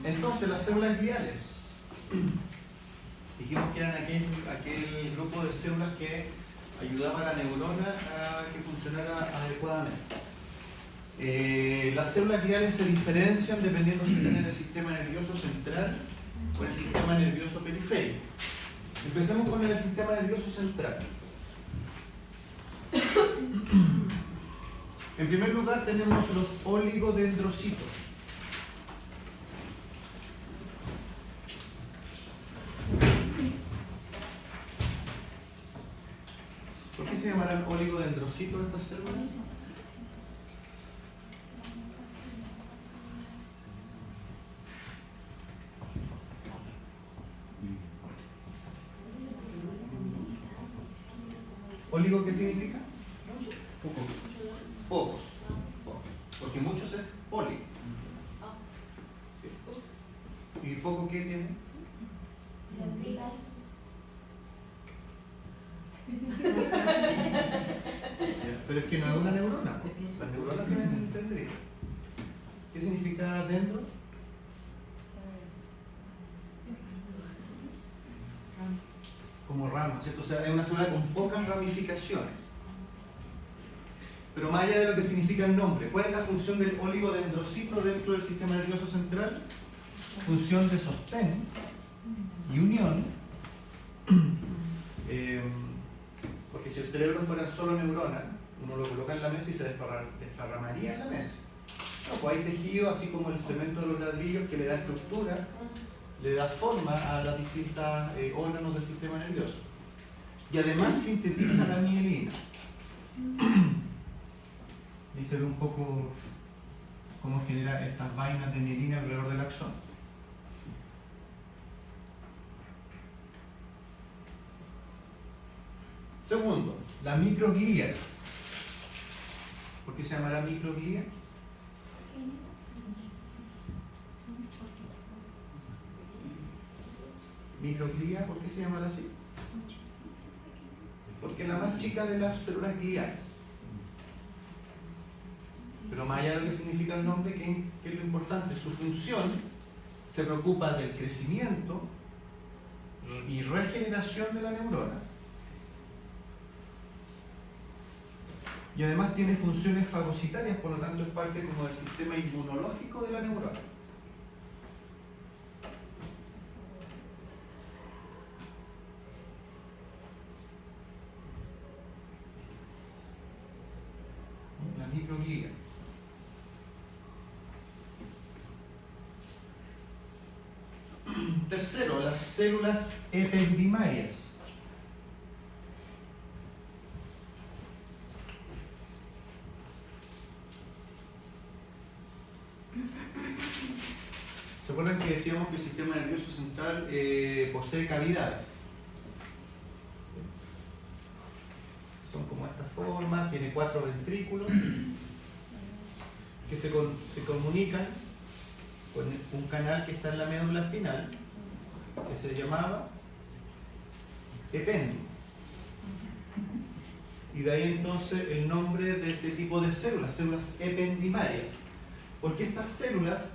Entonces, las células gliales. Dijimos que eran aquel grupo de células que ayudaba a la neurona a que funcionara adecuadamente. Las células gliales se diferencian dependiendo si están en el sistema nervioso central o en el sistema nervioso periférico. Empecemos con el sistema nervioso central. En primer lugar tenemos los oligodendrocitos. ¿Por qué se llamarán oligodendrocitos estas células? ¿Oligo qué significa? Pocos. Pocos. Porque muchos es poli. ¿Y poco qué tiene? Pero es que no es una neurona. Las neuronas tienen dendritas. ¿Qué significa dendro? Como rama, ¿cierto? O sea, es una célula con pocas ramificaciones. Pero más allá de lo que significa el nombre, ¿cuál es la función del oligodendrocito dentro del sistema nervioso central? Función de sostén y unión. Porque si el cerebro fuera solo neurona, uno lo coloca en la mesa y se desparramaría en la mesa. No, pues hay tejido, así como el cemento de los ladrillos, que le da estructura, le da forma a las distintas órganos del sistema nervioso. Y además sintetiza la mielina. Y se ve un poco cómo genera estas vainas de mielina alrededor del axón. Segundo, la microglía. ¿Por qué se llamará microglía? Microglía, ¿por qué se llamará así? Porque es la más chica de las células gliales. Pero más allá de lo que significa el nombre, ¿qué es lo importante? Su función se preocupa del crecimiento y regeneración de la neurona. Y además tiene funciones fagocitarias, por lo tanto es parte como del sistema inmunológico de la neurona. La microglía. Tercero, las células ependimarias. ¿Se acuerdan que decíamos que el sistema nervioso central posee cavidades? Son como esta forma, tiene 4 ventrículos que se comunican con un canal que está en la médula espinal, que se llamaba epéndice. Y de ahí entonces el nombre de este tipo de células, células ependimarias, porque estas células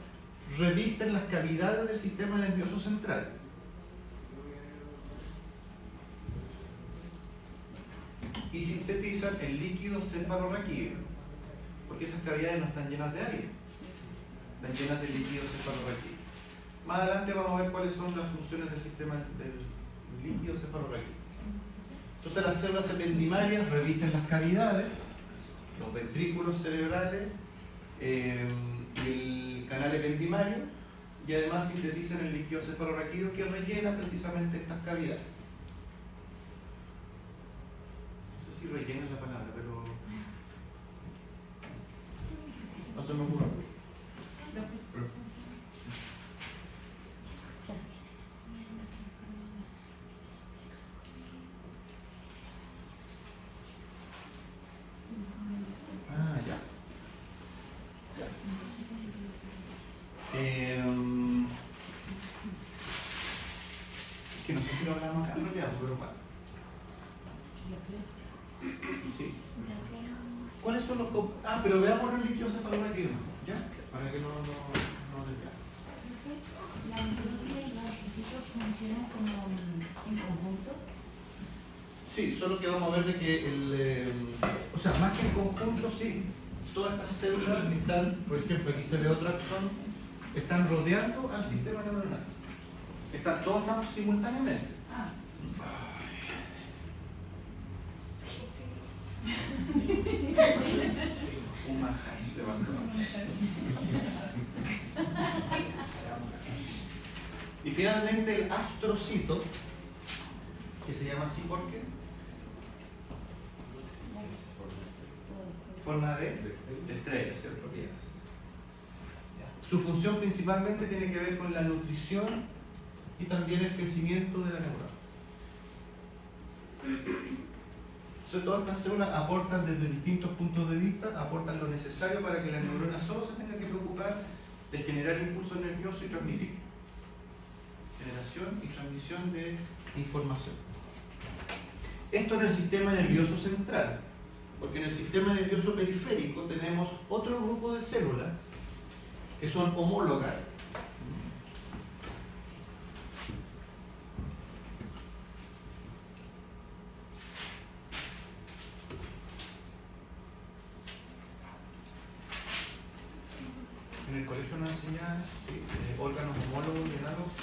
revisten las cavidades del sistema nervioso central. Y sintetizan el líquido cefalorraquídeo, porque esas cavidades no están llenas de aire, están llenas de líquido cefalorraquídeo. Más adelante vamos a ver cuáles son las funciones del sistema del líquido cefalorraquídeo. Entonces las células ependimarias revisten las cavidades, los ventrículos cerebrales, el canal ependimario, y además sintetizan el líquido cefalorraquídeo que rellena precisamente estas cavidades. No sé si rellena la palabra, pero no se me ocurre. Ah, ya. Que no sé si lo hablamos acá, no le hago, pero bueno. Sí. ¿Cuáles son los pero veamos los líquidos cefalorraquídeos, ¿ya? para que no desviar. ¿La neurona y los requisitos funcionan como en conjunto? Sí, solo que vamos a ver de que o sea, más que en conjunto, sí, todas estas células están, por ejemplo, aquí se ve otro axón, están rodeando al sistema neuronal. Todos están simultáneamente. Ah. Un manjar, levantó. Y finalmente el astrocito, que se llama así porque forma de estrella, ¿cierto? Su función principalmente tiene que ver con la nutrición y también el crecimiento de la neurona. Entonces, todas estas células aportan desde distintos puntos de vista, aportan lo necesario para que la neurona solo se tenga que preocupar de generar impulsos nerviosos y transmitir. Generación y transmisión de información. Esto en el sistema nervioso central, porque en el sistema nervioso periférico tenemos otro grupo de células que son homólogas. En el colegio nos enseñan sí, órganos homólogos y análogos.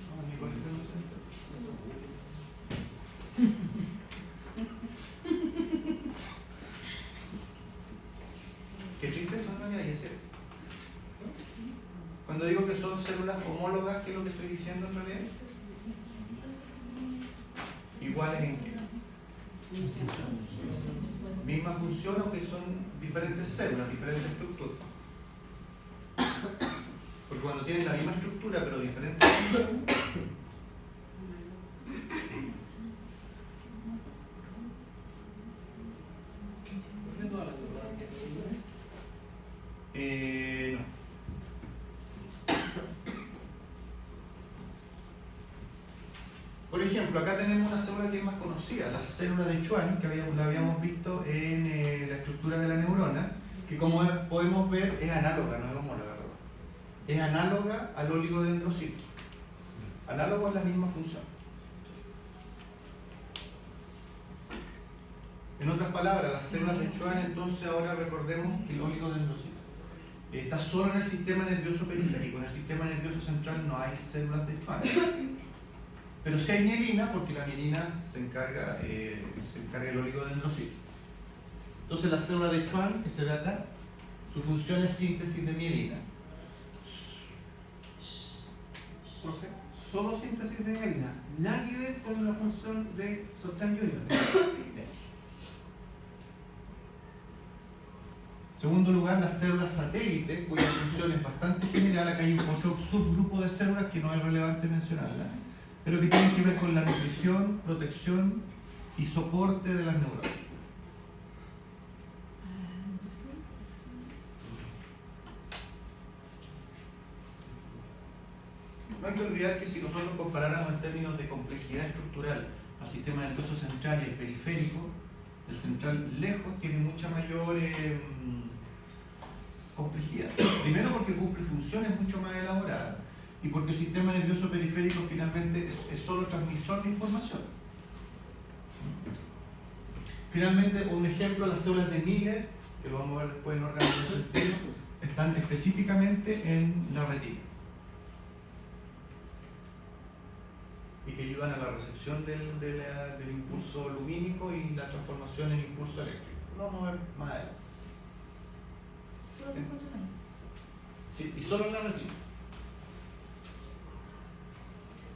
No, en mi colegio no se enseña. Qué triste son, no hay ese. Cuando digo que son células homólogas, ¿qué es lo que estoy diciendo en realidad? ¿Iguales en qué? Misma función, aunque son diferentes células, diferentes estructuras. Porque cuando tienen la misma estructura pero diferentes funciones, no. Por ejemplo, acá tenemos una célula que es más conocida, la célula de Schwann, que la habíamos visto en la estructura de la neurona, que como podemos ver es análoga, no es homóloga, ¿verdad? Es análoga al oligodendrocito. Análogo es la misma función. En otras palabras, las células de Schwann, entonces ahora recordemos que el oligodendrocito está solo en el sistema nervioso periférico. En el sistema nervioso central no hay células de Schwann. Pero sí hay mielina, porque la mielina se encarga del oligodendrocito. Entonces la célula de Schwann, que se ve acá, su función es síntesis de mielina. Profe, solo síntesis de mielina, nada que ver con la función de Sostan Junior. En segundo lugar, las células satélite, cuya función es bastante general. Acá hay otro subgrupo de células que no es relevante mencionarlas, pero que tienen que ver con la nutrición, protección y soporte de las neuronas. No hay que olvidar que si nosotros comparáramos en términos de complejidad estructural al sistema nervioso central y el periférico, el central lejos tiene mucha mayor complejidad. Primero porque cumple funciones mucho más elaboradas y porque el sistema nervioso periférico finalmente es solo transmisor de información. Finalmente, un ejemplo, las células de Miller, que lo vamos a ver después en órganos sensitivos, están específicamente en la retina y que ayudan a la recepción del impulso lumínico y la transformación en impulso eléctrico. Lo vamos a ver más adelante. Sí, y solo en la retina.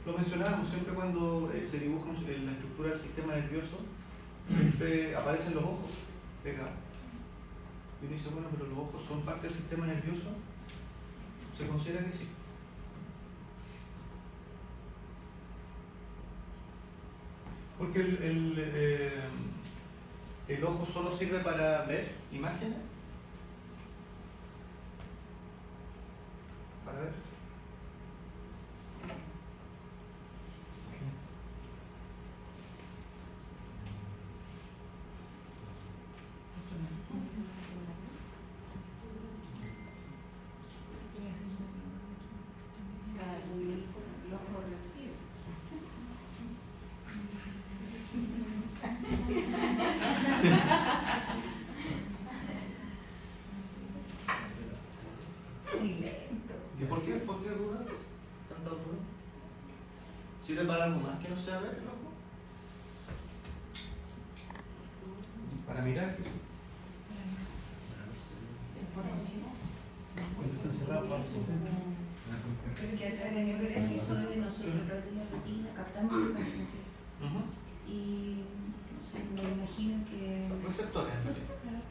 Lo mencionábamos siempre cuando se dibuja la estructura del sistema nervioso, siempre aparecen los ojos pegados. Y uno dice, bueno, pero los ojos son parte del sistema nervioso. Se considera que sí. Porque el ojo solo sirve para ver imágenes. Para ver. ¿Y por qué dudas? ¿Tantas dudas? ¿Sirve para algo más que no sea ver el ojo? Para mirar. Cuando está encerrado, pasa. Pero que a través de neurotransmisores nosotros a través de la retina captamos la información. Y no sé, me imagino que Receptores en realidad. claro,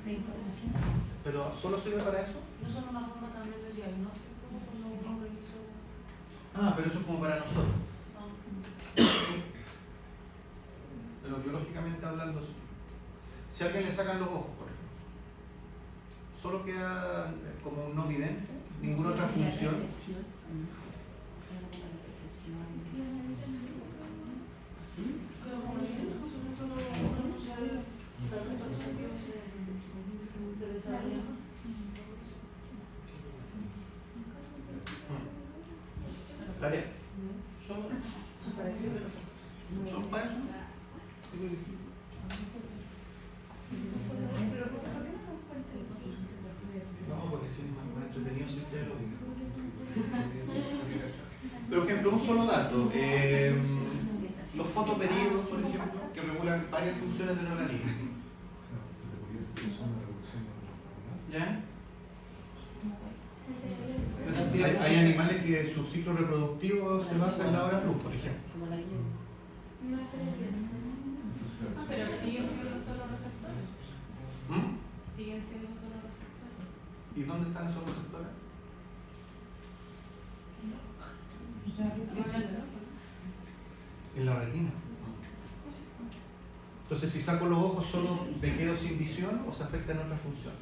de información. ¿Pero solo sirve para eso? No son una forma también de diagnóstico cuando uno revisa. Ah, pero eso es como para nosotros. Pero biológicamente hablando, sí. Si a alguien le sacan los ojos, por ejemplo, solo queda como un no vidente, ninguna otra función. La recepción. La recepción. Sí. Pero como se desarrolla. Tarea. Son ¿Son para eso? No, porque si es más entretenido siempre lo digo. Pero, por ejemplo, un solo dato. Los fotoperíodos, por ejemplo, que regulan varias funciones del organismo. ¿Ya? Hay animales que su ciclo reproductivo se basa en la hora luz, por ejemplo. Pero siguen siendo solo receptores. ¿Mm? Siguen siendo solo receptores. ¿Y dónde están esos receptores? En la retina. Entonces, si saco los ojos, ¿solo me quedo sin visión o se afecta en otra función?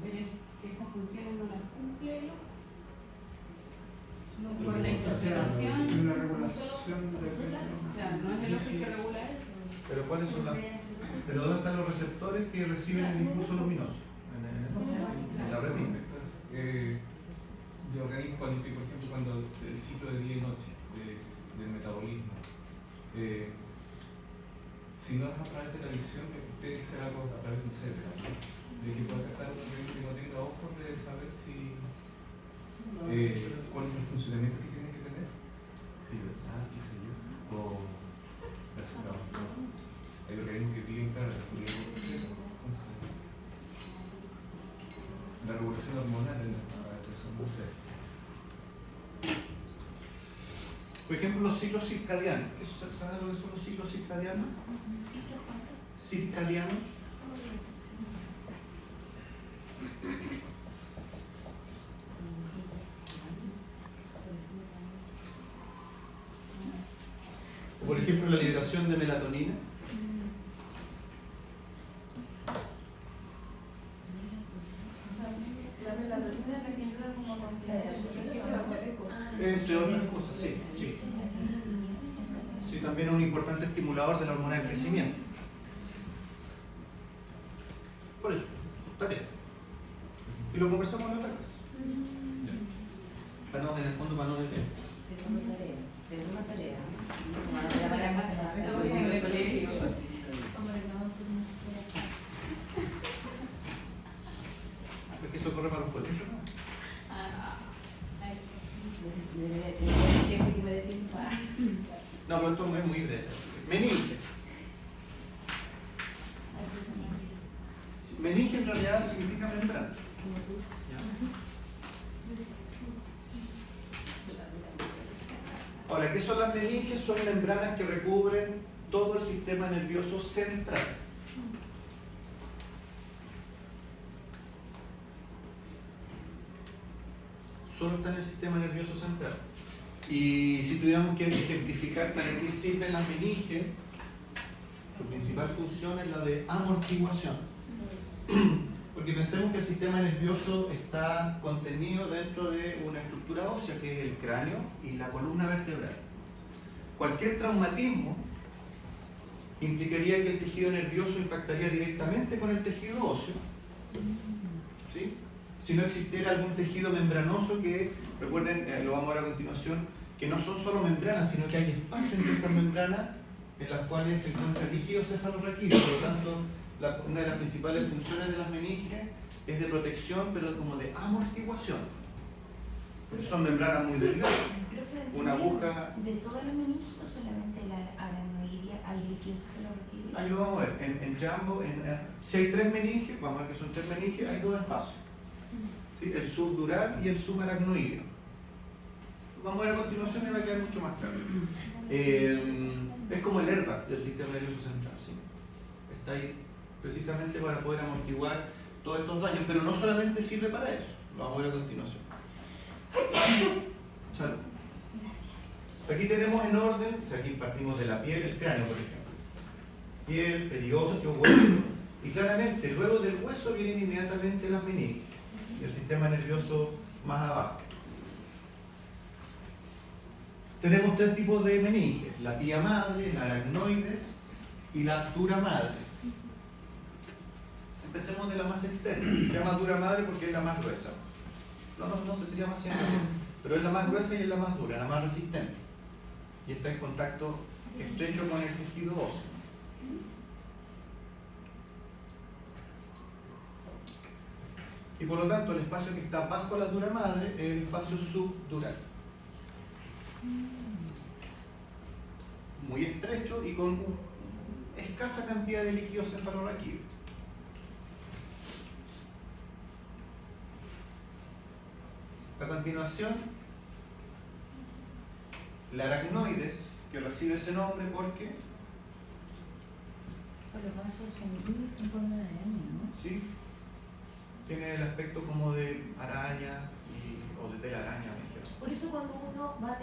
Pero es que esas funciones no las cumple el ojo. Por la interpretación. la regulación O sea, no es el ojo el que regula eso. Pero ¿cuáles son las? ¿Pero dónde están los receptores que reciben el impulso luminoso? En la retina. De organismos, por ejemplo, cuando el ciclo de día y noche del metabolismo, si no es a través de la visión, tiene que ser algo a través de un cerebro, de que pueda captar un organismo que no tenga ojos, de saber si cuál es el funcionamiento que tiene que tener, libertad, qué sé yo, o hay organismos que viven, claro, entonces, la regulación hormonal en la persona, no sé. Por ejemplo, los ciclos circadianos. ¿Saben lo que son los ciclos circadianos? Circadianos. Por ejemplo, la liberación de melatonina. La melatonina es la que ayuda como a conciliar el sueño. Entre otras cosas, sí. Sí, también es un importante estimulador de la hormona del crecimiento. Por eso, tarea. Y lo conversamos en la otra clase. Para no, en el fondo, para no detener. Segunda tarea. Todo viene del colegio. Porque eso corre para los colegios, ¿no? No, pero esto es muy breve. Meninges. Meninge en realidad significa membrana. Ahora, ¿qué son las meninges? Son membranas que recubren todo el sistema nervioso central. Solo está en el sistema nervioso central. Y si tuviéramos que ejemplificar para qué sirven las meninges, su principal función es la de amortiguación. Porque pensemos que el sistema nervioso está contenido dentro de una estructura ósea que es el cráneo y la columna vertebral. Cualquier traumatismo implicaría que el tejido nervioso impactaría directamente con el tejido óseo, ¿sí? Si no existiera algún tejido membranoso que, recuerden, lo vamos a ver a continuación, que no son solo membranas, sino que hay espacio entre estas membranas en las cuales se encuentra líquido cefalorraquídeo. Por lo tanto, una de las principales funciones de las meninges es de protección, pero como de amortiguación. Porque son membranas muy delgadas. Una aguja. ¿De todas las meninges o solamente la aracnoidea hay líquido cefalorraquídeo? Ahí lo vamos a ver. En ambos, si hay 3 meninges, vamos a ver que son 3 meninges, hay 2 espacios. ¿Sí? El subdural y el subaracnoideo. Vamos a ver a continuación y va a quedar mucho más claro. Es como el airbag del sistema nervioso central. ¿Sí? Está ahí precisamente para poder amortiguar todos estos daños, pero no solamente sirve para eso. Lo vamos a ver a continuación. Salud. Aquí tenemos en orden, o sea, aquí partimos de la piel, el cráneo, por ejemplo. Piel, periósteo, hueso. Y claramente, luego del hueso vienen inmediatamente las meninges y el sistema nervioso más abajo. Tenemos 3 tipos de meninges: la pía madre, la aracnoides y la dura madre. Empecemos de la más externa. Se llama dura madre porque es la más gruesa. No sé si se llama así, pero es la más gruesa y es la más dura, la más resistente. Y está en contacto estrecho con el tejido óseo. Y por lo tanto, el espacio que está bajo la dura madre es el espacio subdural. Muy estrecho y con escasa cantidad de líquido cefalorraquídeo. A continuación, la aracnoides, que recibe ese nombre porque Los vasos sanguíneos en forma de araña, ¿no? ¿sí? Tiene el aspecto como de araña o de telaraña. Por eso cuando uno va a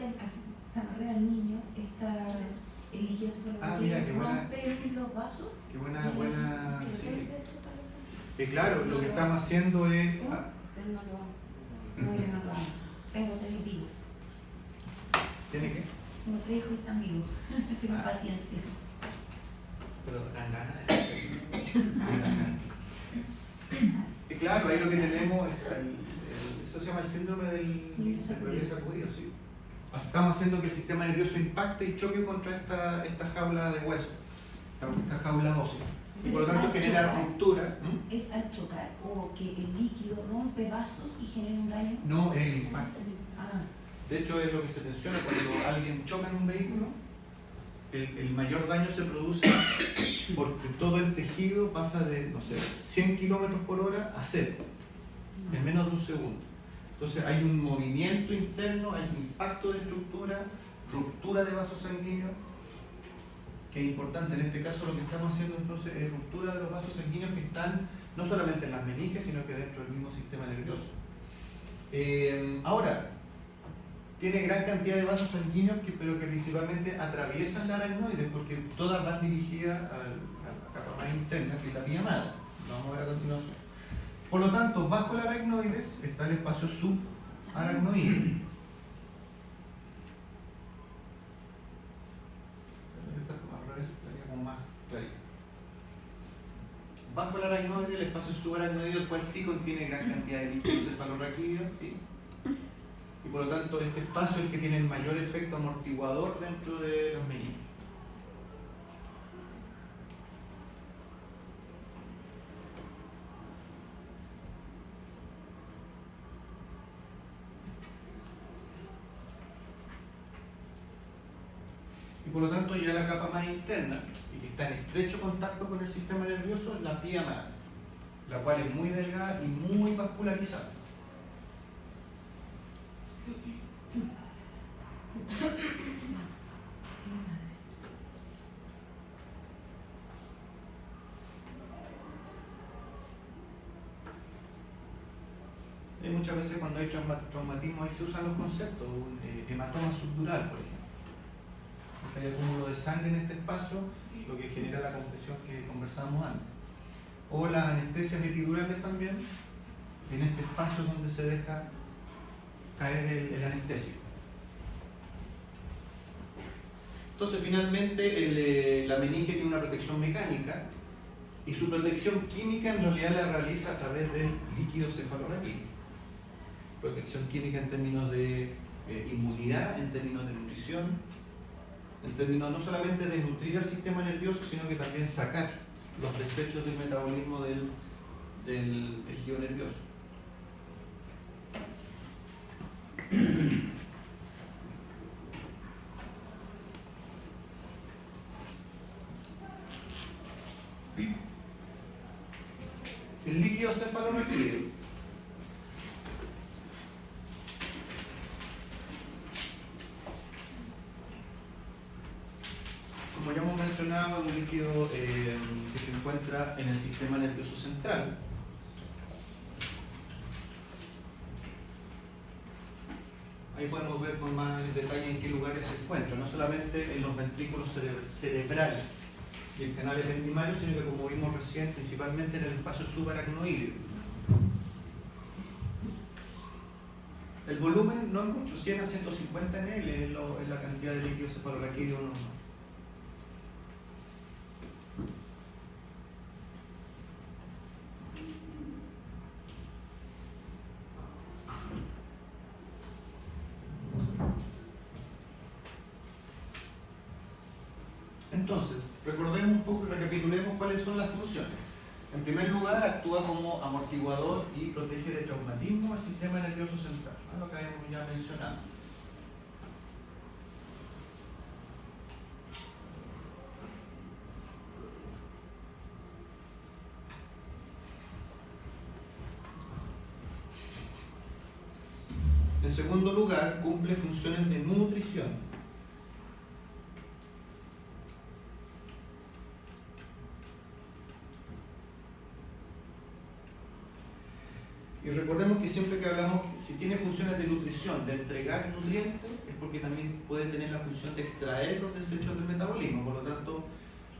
zamarrear al niño, está el líquido mira, qué cefalorraquídeo buena. rompe los vasos. Qué buena, sí. ¿Resuelve eso para el vaso? Claro, lo que estamos haciendo es... ¿Cómo? No, yo no lo hago. Tengo 3 vivos. ¿Tiene qué? Tengo 3 hijos y están vivos. Tengo paciencia. Pero dan ganas de hacer. Y claro, ahí lo que tenemos es eso se llama el síndrome del bebé sacudido, sí. Estamos haciendo que el sistema nervioso impacte y choque contra esta jaula de hueso, esta jaula ósea. Y por lo tanto genera ruptura. ¿Es al chocar o que el líquido rompe vasos y genera un daño? No, es el impacto. Ah, De hecho, es lo que se menciona cuando alguien choca en un vehículo. El mayor daño se produce porque todo el tejido pasa de, no sé, 100 kilómetros por hora a 0 en menos de un segundo. Entonces hay un movimiento interno, hay un impacto de estructura, ruptura de vasos sanguíneos, que es importante. En este caso lo que estamos haciendo entonces es ruptura de los vasos sanguíneos que están no solamente en las meninges, sino que dentro del mismo sistema nervioso. Ahora, tiene gran cantidad de vasos sanguíneos, pero que principalmente atraviesan la aracnoides, porque todas van dirigidas a la capa más interna, que es la pía madre. Lo vamos a ver a continuación. Por lo tanto, bajo la aracnoides está el espacio subaracnoideo. Al revés, estaría como más clarito. Bajo la aracnoide, el espacio subaracnoideo, el cual sí contiene gran cantidad de líquido cefalorraquídeo, ¿sí? Y por lo tanto, este espacio es el que tiene el mayor efecto amortiguador dentro de los meninges. Y por lo tanto, ya la capa más interna, y que está en estrecho contacto con el sistema nervioso, es la pía madre, la cual es muy delgada y muy vascularizada. Y muchas veces cuando hay traumatismo ahí se usan los conceptos, un hematoma subdural, por ejemplo. Porque hay acúmulo de sangre en este espacio, lo que genera la compresión que conversábamos antes. O las anestesias epidurales también, en este espacio donde se deja caer el anestésico. Entonces, finalmente, la meninge tiene una protección mecánica y su protección química en realidad la realiza a través del líquido cefalorraquídeo. Protección química en términos de inmunidad, en términos de nutrición, en términos no solamente de nutrir al sistema nervioso, sino que también sacar los desechos del metabolismo del tejido nervioso. El líquido cefalorraquídeo como ya hemos mencionado, es un líquido que se encuentra en el sistema nervioso central. Ahí podemos ver con más detalle en qué lugares se encuentra, no solamente en los ventrículos cerebrales y el canal ependimario, sino que, como vimos recién, principalmente en el espacio subaracnoideo. El volumen no es mucho, 100 a 150 ml es la cantidad de líquido cefalorraquídeo normal. Entonces, recordemos un poco y recapitulemos cuáles son las funciones. En primer lugar, actúa como amortiguador y protege de traumatismo al sistema nervioso central, ¿no? Lo que habíamos ya mencionado. En segundo lugar, cumple funciones de nutrición. Y recordemos que siempre que hablamos, si tiene funciones de nutrición, de entregar nutrientes, es porque también puede tener la función de extraer los desechos del metabolismo. Por lo tanto,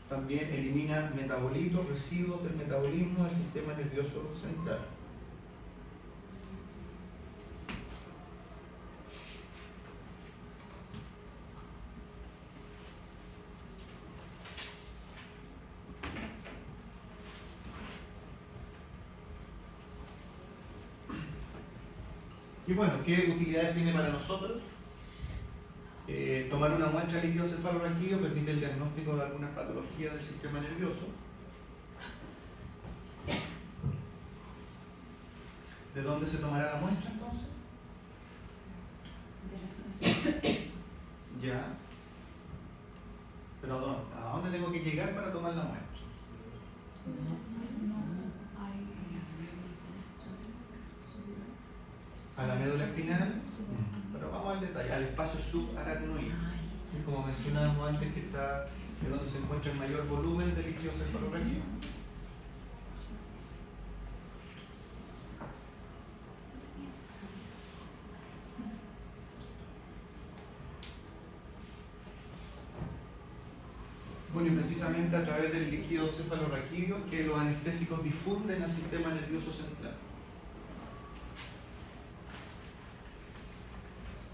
también elimina metabolitos, residuos del metabolismo del sistema nervioso central. Y bueno, ¿qué utilidades tiene para nosotros? Tomar una muestra de líquido cefalorraquídeo permite el diagnóstico de algunas patologías del sistema nervioso. ¿De dónde se tomará la muestra entonces? Ya. Pero ¿a dónde tengo que llegar para tomar la muestra? A la médula espinal, pero vamos al detalle, al espacio subaracnoide. Como mencionábamos antes, que está es donde se encuentra el mayor volumen de líquido cefalorraquídeo. Bueno, y precisamente a través del líquido cefalorraquídeo que los anestésicos difunden al sistema nervioso central.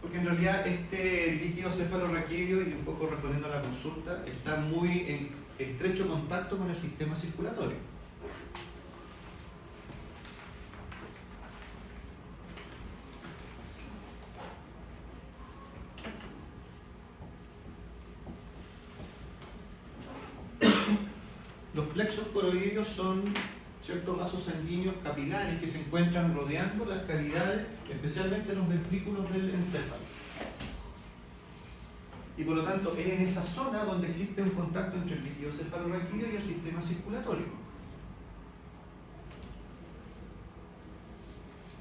Porque en realidad este líquido cefalorraquídeo, y un poco respondiendo a la consulta, está muy en estrecho contacto con el sistema circulatorio. Los plexos coroideos son ciertos vasos sanguíneos capilares que se encuentran rodeando las cavidades, especialmente los ventrículos del encéfalo. Y por lo tanto es en esa zona donde existe un contacto entre el líquido cefalorraquídeo y el sistema circulatorio.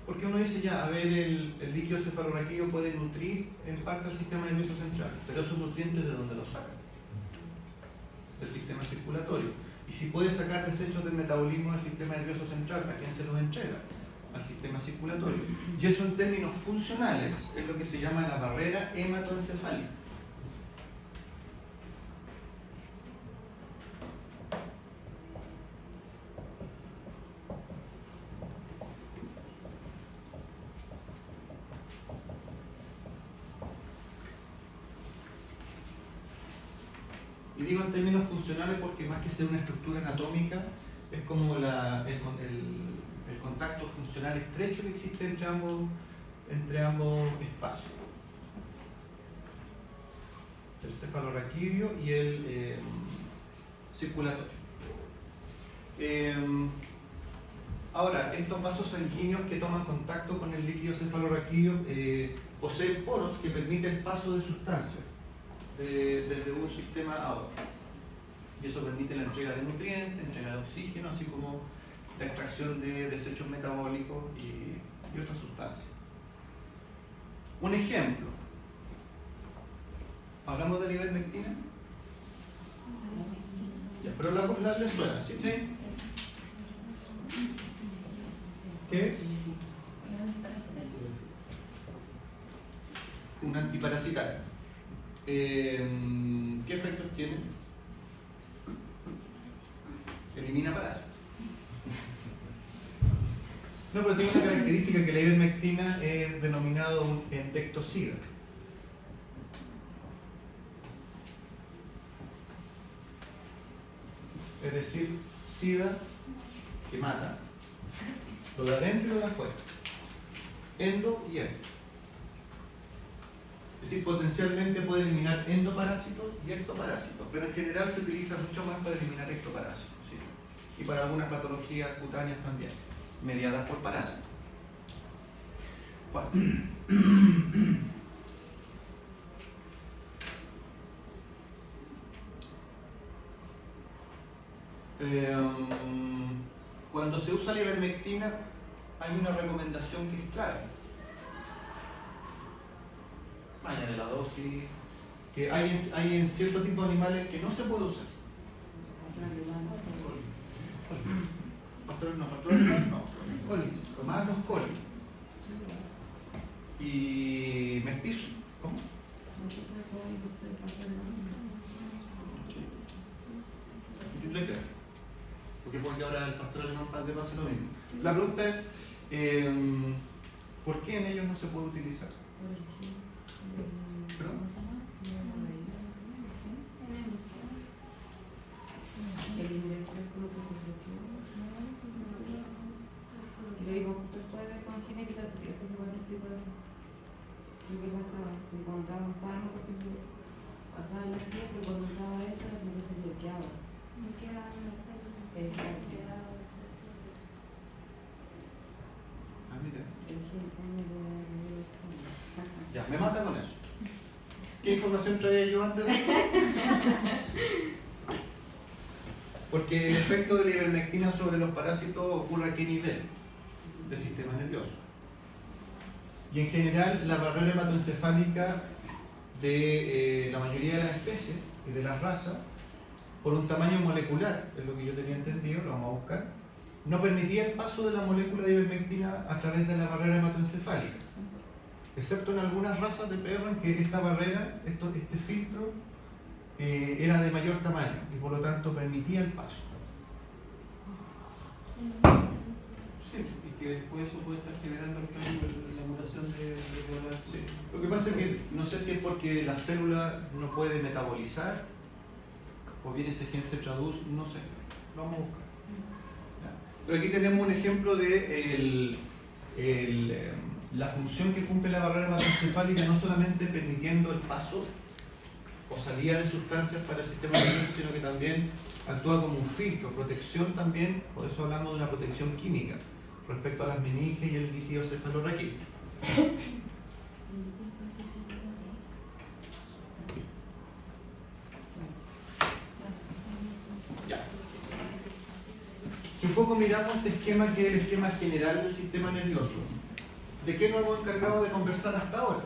Porque uno dice ya, a ver, el líquido cefalorraquídeo puede nutrir en parte al sistema nervioso central, pero esos nutrientes ¿de dónde los sacan? Del sistema circulatorio. Y si puede sacar desechos del metabolismo del sistema nervioso central, ¿a quién se los entrega? Al sistema circulatorio. Y eso en términos funcionales es lo que se llama la barrera hematoencefálica. Y digo en términos funcionales porque más que ser una estructura anatómica, es como el contacto funcional estrecho que existe entre ambos espacios. el cefalorraquídeo y el circulatorio. Ahora, estos vasos sanguíneos que toman contacto con el líquido cefalorraquídeo poseen poros que permiten el paso de sustancias desde un sistema a otro. Y eso permite la entrega de nutrientes, entrega de oxígeno, así como la extracción de desechos metabólicos y otras sustancias. Un ejemplo. ¿Hablamos de la ivermectina? Ya, pero la le suena, ¿sí? Sí. ¿Qué es? Un antiparasitario. ¿Qué efectos tiene? Elimina parásitos. No, pero tiene una característica que la ivermectina es denominado un entectocida. Es decir, sida que mata lo de adentro y lo de afuera, endo y ecto. Es decir, potencialmente puede eliminar endoparásitos y ectoparásitos, pero en general se utiliza mucho más para eliminar ectoparásitos, ¿sí? Y para algunas patologías cutáneas también, mediadas por parásitos. Bueno. Cuando se usa la ivermectina hay una recomendación que es clara. Vaya de la dosis, que hay en cierto tipo de animales que no se puede usar. Pastores no. Más los colis. Y mestizos. ¿Cómo? Yo le creo. Porque puede ahora el pastor alemán le pase lo mismo. La pregunta es, ¿por qué en ellos no se puede utilizar? ¿Perdón? Lo digo justo después de con genética, porque después igual me explico eso. Lo que pasaba, que cuando estaba en Parma, por ejemplo, pasaba en la silla, pero cuando estaba eso era como que se bloqueaba. Me queda una célula. Exacto. Ah, mira. El gen come de Ya, me mata con eso. ¿Qué información traía yo antes de eso? Porque el efecto de la ivermectina sobre los parásitos ocurre a qué nivel del sistema nervioso. Y en general la barrera hematoencefálica de la mayoría de las especies y de las razas, por un tamaño molecular, es lo que yo tenía entendido, lo vamos a buscar, no permitía el paso de la molécula de ivermectina a través de la barrera hematoencefálica, excepto en algunas razas de perro en que esta barrera, este filtro, era de mayor tamaño y por lo tanto permitía el paso. Sí, y que después eso puede estar generando el cambio en la mutación de la... Sí. Lo que pasa es que no sé si es porque la célula no puede metabolizar o bien ese gen se traduce, no sé, vamos a buscar. ¿Ya? Pero aquí tenemos un ejemplo de la función que cumple la barrera hematoencefálica, no solamente permitiendo el paso o salida de sustancias para el sistema nervioso, sino que también actúa como un filtro, protección también, por eso hablamos de una protección química respecto a las meninges y el líquido cefalorraquídeo. Ya. Si un poco miramos este esquema, que es el esquema general del sistema nervioso, ¿de qué nos hemos encargado de conversar hasta ahora?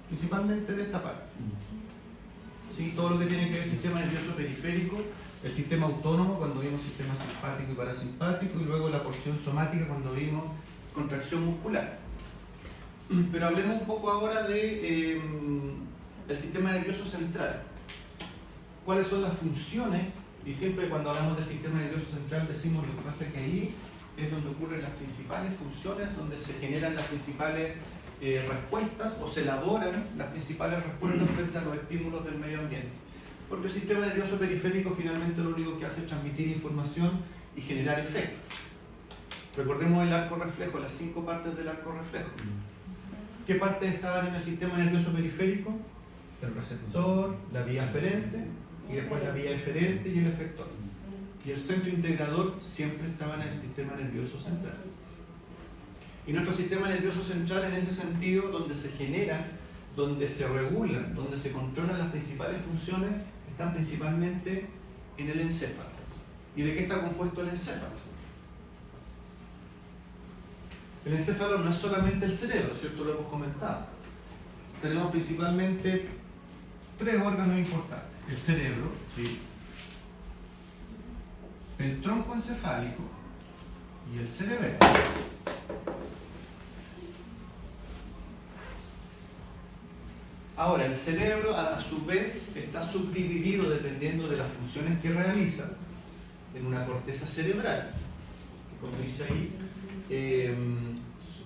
Principalmente de esta parte. ¿Sí? Todo lo que tiene que ver el sistema nervioso periférico, el sistema autónomo cuando vimos sistema simpático y parasimpático, y luego la porción somática cuando vimos contracción muscular. Pero hablemos un poco ahora de el sistema nervioso central. ¿Cuáles son las funciones? Y siempre cuando hablamos del sistema nervioso central decimos lo que pasa es que ahí es donde ocurren las principales funciones, donde se generan las principales respuestas o se elaboran las principales respuestas frente a los estímulos del medio ambiente. Porque el sistema nervioso periférico finalmente lo único que hace es transmitir información y generar efectos. Recordemos el arco reflejo, las 5 partes del arco reflejo. ¿Qué partes estaban en el sistema nervioso periférico? el receptor, la vía aferente, y después la vía eferente y el efector. Y el centro integrador siempre estaba en el sistema nervioso central. Y nuestro sistema nervioso central, en ese sentido, donde se generan, donde se regulan, donde se controlan las principales funciones, están principalmente en el encéfalo. ¿Y de qué está compuesto el encéfalo? El encéfalo no es solamente el cerebro, ¿cierto? Lo hemos comentado. Tenemos principalmente 3 órganos importantes. El cerebro, ¿sí? El tronco encefálico y el cerebelo. Ahora, el cerebro a su vez está subdividido dependiendo de las funciones que realiza en una corteza cerebral, que como dice ahí,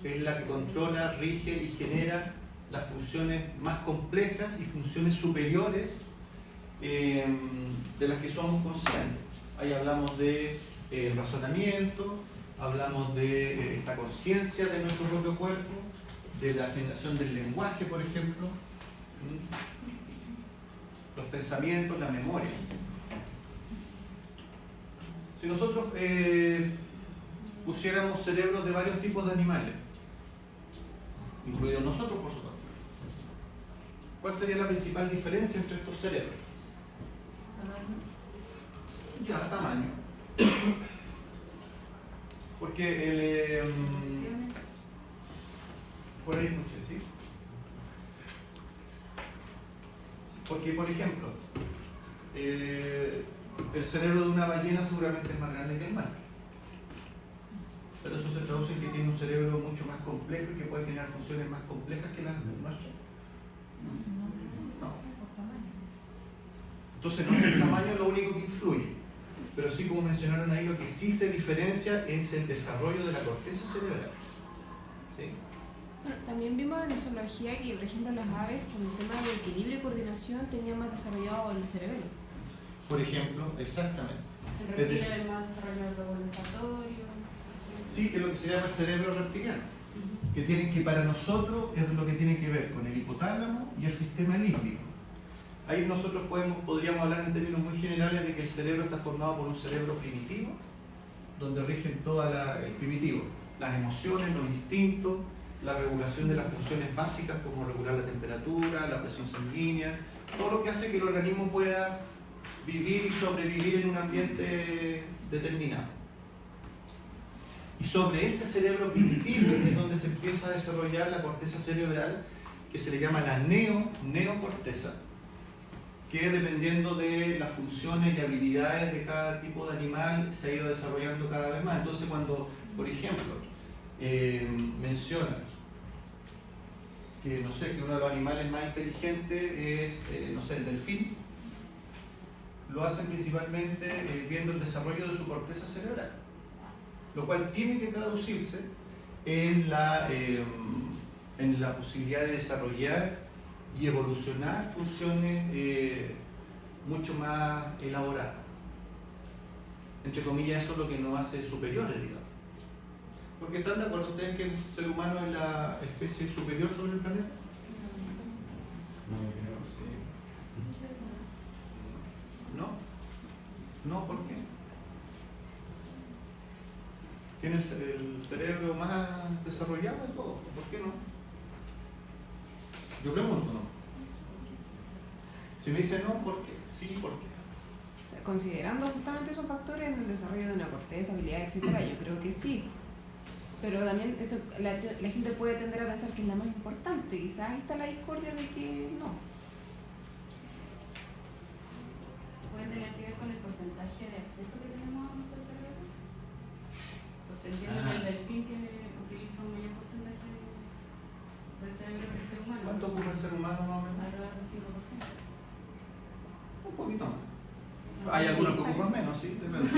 es la que controla, rige y genera las funciones más complejas y funciones superiores de las que somos conscientes. Ahí hablamos de razonamiento, hablamos de esta conciencia de nuestro propio cuerpo, de la generación del lenguaje, por ejemplo, los pensamientos, la memoria. Si nosotros pusiéramos cerebros de varios tipos de animales, incluidos nosotros, por supuesto, ¿cuál sería la principal diferencia entre estos cerebros? Ya, tamaño. Porque por ahí escuché, ¿sí? Porque, por ejemplo, el cerebro de una ballena seguramente es más grande que el mar. Pero eso se traduce en que tiene un cerebro mucho más complejo y que puede generar funciones más complejas que las del nuestro. No. Entonces, no es el tamaño lo único que influye. Pero sí, como mencionaron ahí, lo que sí se diferencia es el desarrollo de la corteza cerebral. ¿Sí? Bueno, también vimos en zoología que, por ejemplo, las aves, con el tema de equilibrio y coordinación, tenían más desarrollado el cerebelo. Por ejemplo, exactamente. El reptil es más desarrollado el globo olfatorio. Sí, que es lo que se llama el cerebro reptiliano. Que para nosotros es lo que tiene que ver con el hipotálamo y el sistema límbico. Ahí nosotros podríamos hablar en términos muy generales de que el cerebro está formado por un cerebro primitivo, donde rigen todas las emociones, los instintos, la regulación de las funciones básicas como regular la temperatura, la presión sanguínea, todo lo que hace que el organismo pueda vivir y sobrevivir en un ambiente determinado. Y sobre este cerebro primitivo es donde se empieza a desarrollar la corteza cerebral, que se le llama la neocorteza, que dependiendo de las funciones y habilidades de cada tipo de animal se ha ido desarrollando cada vez más. Entonces cuando, por ejemplo, mencionan que, no sé, que uno de los animales más inteligentes es, no sé, el delfín, lo hacen principalmente viendo el desarrollo de su corteza cerebral, lo cual tiene que traducirse en la posibilidad de desarrollar y evolucionar funciones mucho más elaboradas. Entre comillas, eso es lo que nos hace superiores, digamos. Porque ¿están de acuerdo ustedes que el ser humano es la especie superior sobre el planeta? ¿No? ¿No? ¿Por qué? Tiene el cerebro más desarrollado de todo. ¿Por qué no? Yo pregunto, ¿no? Si me dicen no, ¿por qué? Sí, ¿por qué? Considerando justamente esos factores en el desarrollo de una corteza, habilidades, etcétera, yo creo que sí. Pero también eso, la gente puede tender a pensar que es la más importante. Quizás ahí está la discordia de que no. ¿Puede tener que ver con el porcentaje de acceso que tenemos a nuestro cerebro? Porque entiendo que el delfín utiliza un mayor porcentaje del cerebro que el ser humano. ¿Cuánto ocupa el ser humano más o menos? Alrededor del 5%. Un poquito más. Hay algunos que ocupan menos, sí, depende.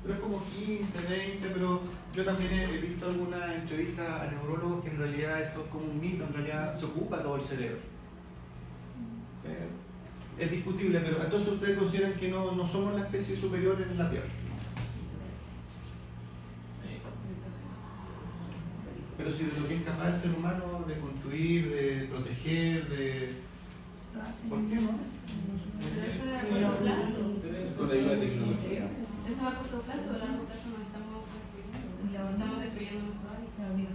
Pero es como 15, 20, pero yo también he visto algunas entrevistas a neurólogos que en realidad eso es como un mito, en realidad se ocupa todo el cerebro. Es discutible, pero entonces ustedes consideran que no somos la especie superior en la Tierra. Pero si de lo que es capaz el ser humano de construir, de proteger, de... ¿Por qué no? Pero eso es a corto plazo. Con la ayuda de tecnología. Eso es a corto plazo, a largo plazo nos estamos destruyendo. Estamos destruyendo nuestro hábitat.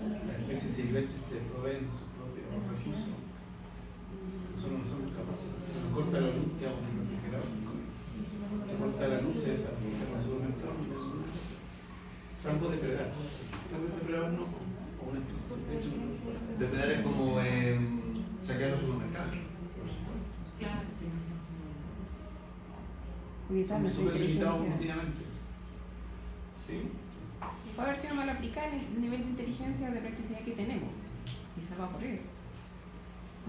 Las especies silvestres se proveen sus propios recursos. Nosotros no somos capaces. Se corta la luz, quedamos sin refrigerador, sin comida. Se corta la luz, se desaparece los supermercados. Salvo depredar. Cabe depredar uno o una especie silvestre. Depredar es como saquear los supermercados. Claro. Quizás Somos nuestra súper limitados inteligencia continuamente. ¿Sí? puede haber sido mal aplicada en el nivel de inteligencia de practicidad que tenemos. Quizás va por eso.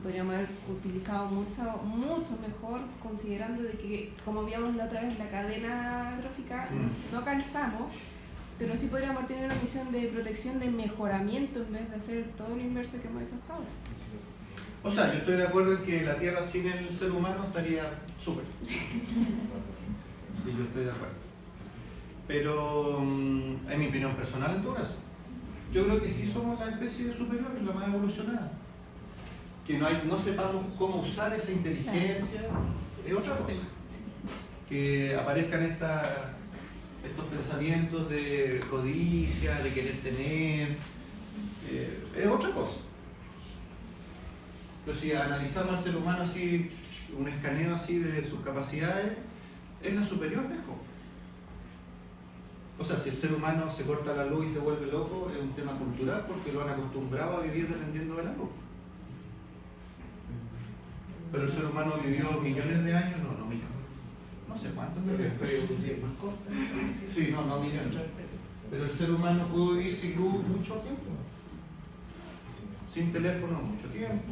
Podríamos haber utilizado mucho mejor, considerando de que, como vimos la otra vez, la cadena trófica no calzamos, pero sí podríamos tener una misión de protección, de mejoramiento, en vez de hacer todo lo inverso que hemos hecho hasta ahora. O sea, yo estoy de acuerdo en que la Tierra sin el ser humano estaría súper. Sí, yo estoy de acuerdo. Pero, en mi opinión personal en todo caso, yo creo que sí somos la especie superior, la más evolucionada. Que no sepamos cómo usar esa inteligencia es otra cosa. Que aparezcan estos pensamientos de codicia, de querer tener, es otra cosa. Pero si analizamos al ser humano así, un escaneo así de sus capacidades, es la superior lejos. O sea, si el ser humano se corta la luz y se vuelve loco, es un tema cultural porque lo han acostumbrado a vivir dependiendo de la luz. Pero el ser humano vivió millones de años, no millones. No sé cuántos, pero un tiempo más corto. Sí, no millones. Pero el ser humano pudo vivir sin luz mucho tiempo. Sin teléfono mucho tiempo.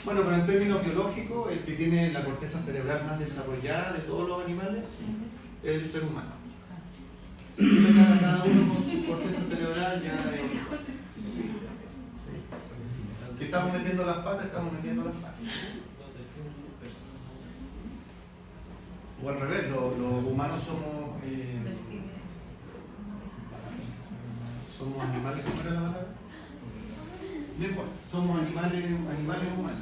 Bueno, pero en términos biológicos, el que tiene la corteza cerebral más desarrollada de todos los animales es el ser humano. Si cada uno con su corteza cerebral ya es... Sí. ¿Que estamos metiendo las patas? Estamos metiendo las patas. O al revés, los humanos somos animales, ¿cómo era la palabra? No importa, somos animales humanos.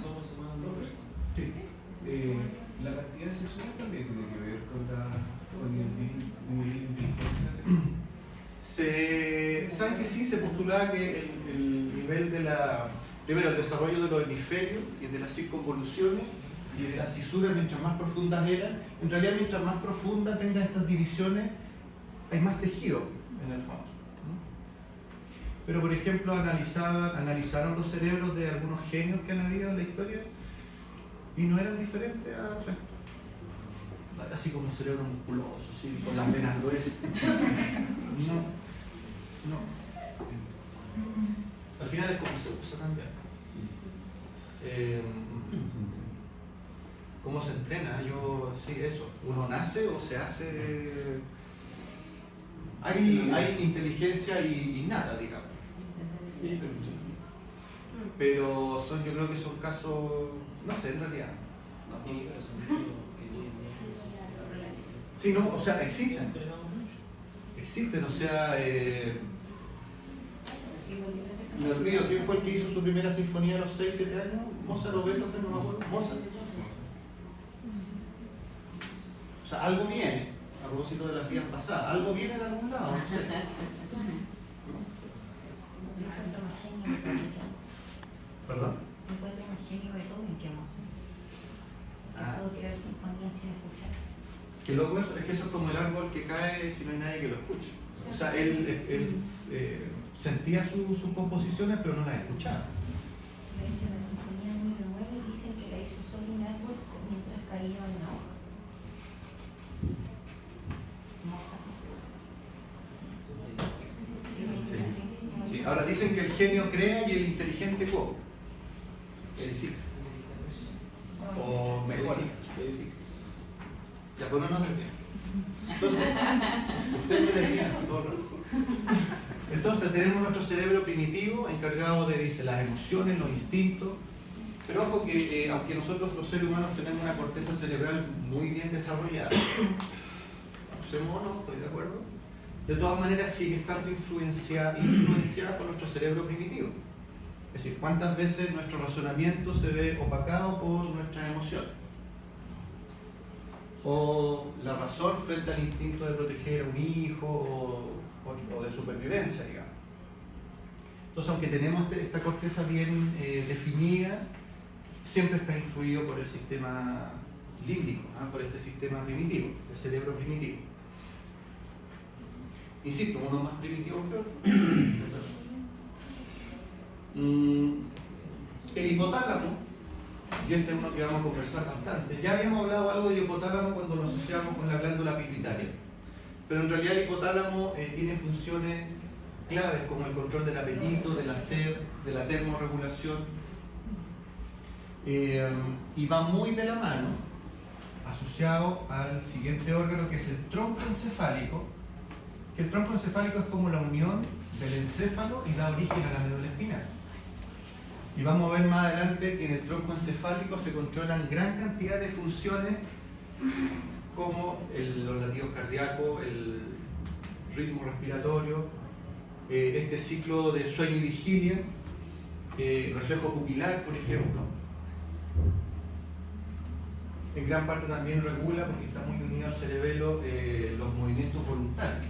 Sí. La cantidad de censura también tiene que ver con el nivel de inteligencia. ¿Saben que sí? Se postulaba que el nivel de primero el desarrollo de los hemisferios y de las circunvoluciones y de las cisuras, mientras más profundas eran, en realidad mientras más profundas tengan estas divisiones, hay más tejido en el fondo. Pero por ejemplo analizaron los cerebros de algunos genios que han habido en la historia y no eran diferentes al resto. Así como un cerebro musculoso, así, con las venas gruesas. No. Al final es como se usa también. ¿Cómo se entrena? Sí, eso. ¿Uno nace o se hace? Hay inteligencia innata, digamos. Pero yo creo que son casos, no sé, en realidad. Sí, no, o sea, existen, o sea, me olvido, ¿quién fue el que hizo su primera sinfonía a los 6, 7 años? Mozart o Beethoven, no me acuerdo. Mozart. O sea, algo viene, a propósito de las vidas pasadas, algo viene de algún lado, no sé. ¿Perdón? Encuentro un genio de todo en que Mozart. Puedo crear sinfonías sin escuchar. Qué loco eso, es que eso es como el árbol que cae si no hay nadie que lo escuche. O sea, él sentía sus composiciones, pero no las escuchaba. De hecho, la sinfonía número 9 dicen que la hizo solo un árbol mientras caía una hoja. Mozart. Sí. Ahora dicen que el genio crea y el inteligente edifica. O mejora, edifica. Ya, pues no nos desvían. Entonces, usted me desvía todo el rato. Entonces tenemos nuestro cerebro primitivo encargado de, dice, las emociones, los instintos, Pero ojo que aunque nosotros los seres humanos tenemos una corteza cerebral muy bien desarrollada, usemos o no, estoy de acuerdo, de todas maneras sigue estando influenciada por nuestro cerebro primitivo. Es decir, cuántas veces nuestro razonamiento se ve opacado por nuestras emociones. O la razón frente al instinto de proteger a un hijo o de supervivencia, digamos. Entonces, aunque tenemos esta corteza bien definida, siempre está influido por el sistema límbico, por este sistema primitivo, el cerebro primitivo. Insisto, uno más primitivo que otro. El hipotálamo, y este es uno que vamos a conversar bastante. Ya habíamos hablado algo del hipotálamo cuando lo asociamos con la glándula pituitaria, pero en realidad el hipotálamo tiene funciones claves como el control del apetito, de la sed, de la termorregulación, y va muy de la mano asociado al siguiente órgano, que es el tronco encefálico, que el tronco encefálico es como la unión del encéfalo y da origen a la médula espinal. Y vamos a ver más adelante que en el tronco encefálico se controlan gran cantidad de funciones como los latidos cardíacos, el ritmo respiratorio, este ciclo de sueño y vigilia, reflejo pupilar, por ejemplo. En gran parte también regula, porque está muy unido al cerebelo, los movimientos voluntarios.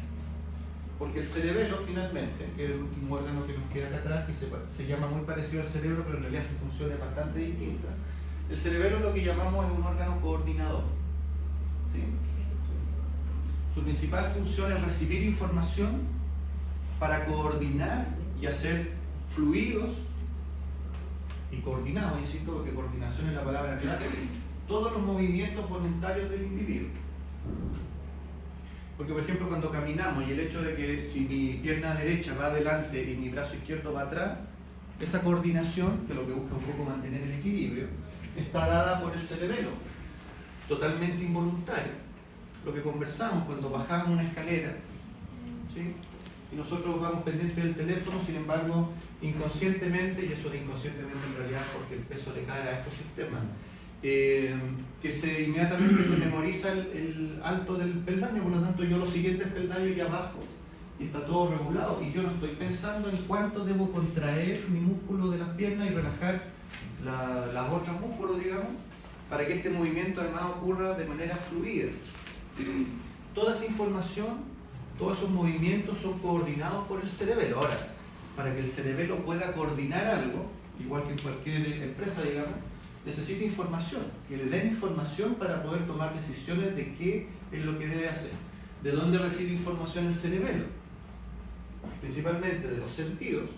Porque el cerebelo, finalmente, que es el último órgano que nos queda acá atrás, que se llama muy parecido al cerebro, pero en realidad su función es bastante distinta. El cerebelo es lo que llamamos un órgano coordinador. ¿Sí? Su principal función es recibir información para coordinar y hacer fluidos y coordinados, insisto, porque coordinación es la palabra clave, todos los movimientos voluntarios del individuo. Porque, por ejemplo, cuando caminamos y el hecho de que si mi pierna derecha va adelante y mi brazo izquierdo va atrás, esa coordinación, que lo que busca un poco mantener el equilibrio, está dada por el cerebelo, totalmente involuntario. Lo que conversamos cuando bajamos una escalera, ¿sí? Y nosotros vamos pendientes del teléfono, sin embargo, inconscientemente, y eso de inconscientemente en realidad porque el peso le cae a estos sistemas, que inmediatamente se memoriza el alto del peldaño, por lo tanto yo los siguientes peldaños ya bajo y está todo regulado y yo no estoy pensando en cuánto debo contraer mi músculo de las piernas y relajar las otras músculos, digamos, para que este movimiento además ocurra de manera fluida. Toda esa información, todos esos movimientos son coordinados por el cerebelo. Ahora, para que el cerebelo pueda coordinar algo, igual que en cualquier empresa, digamos, necesita información, que le den información para poder tomar decisiones de qué es lo que debe hacer. ¿De dónde recibe información el cerebelo? Principalmente de los sentidos.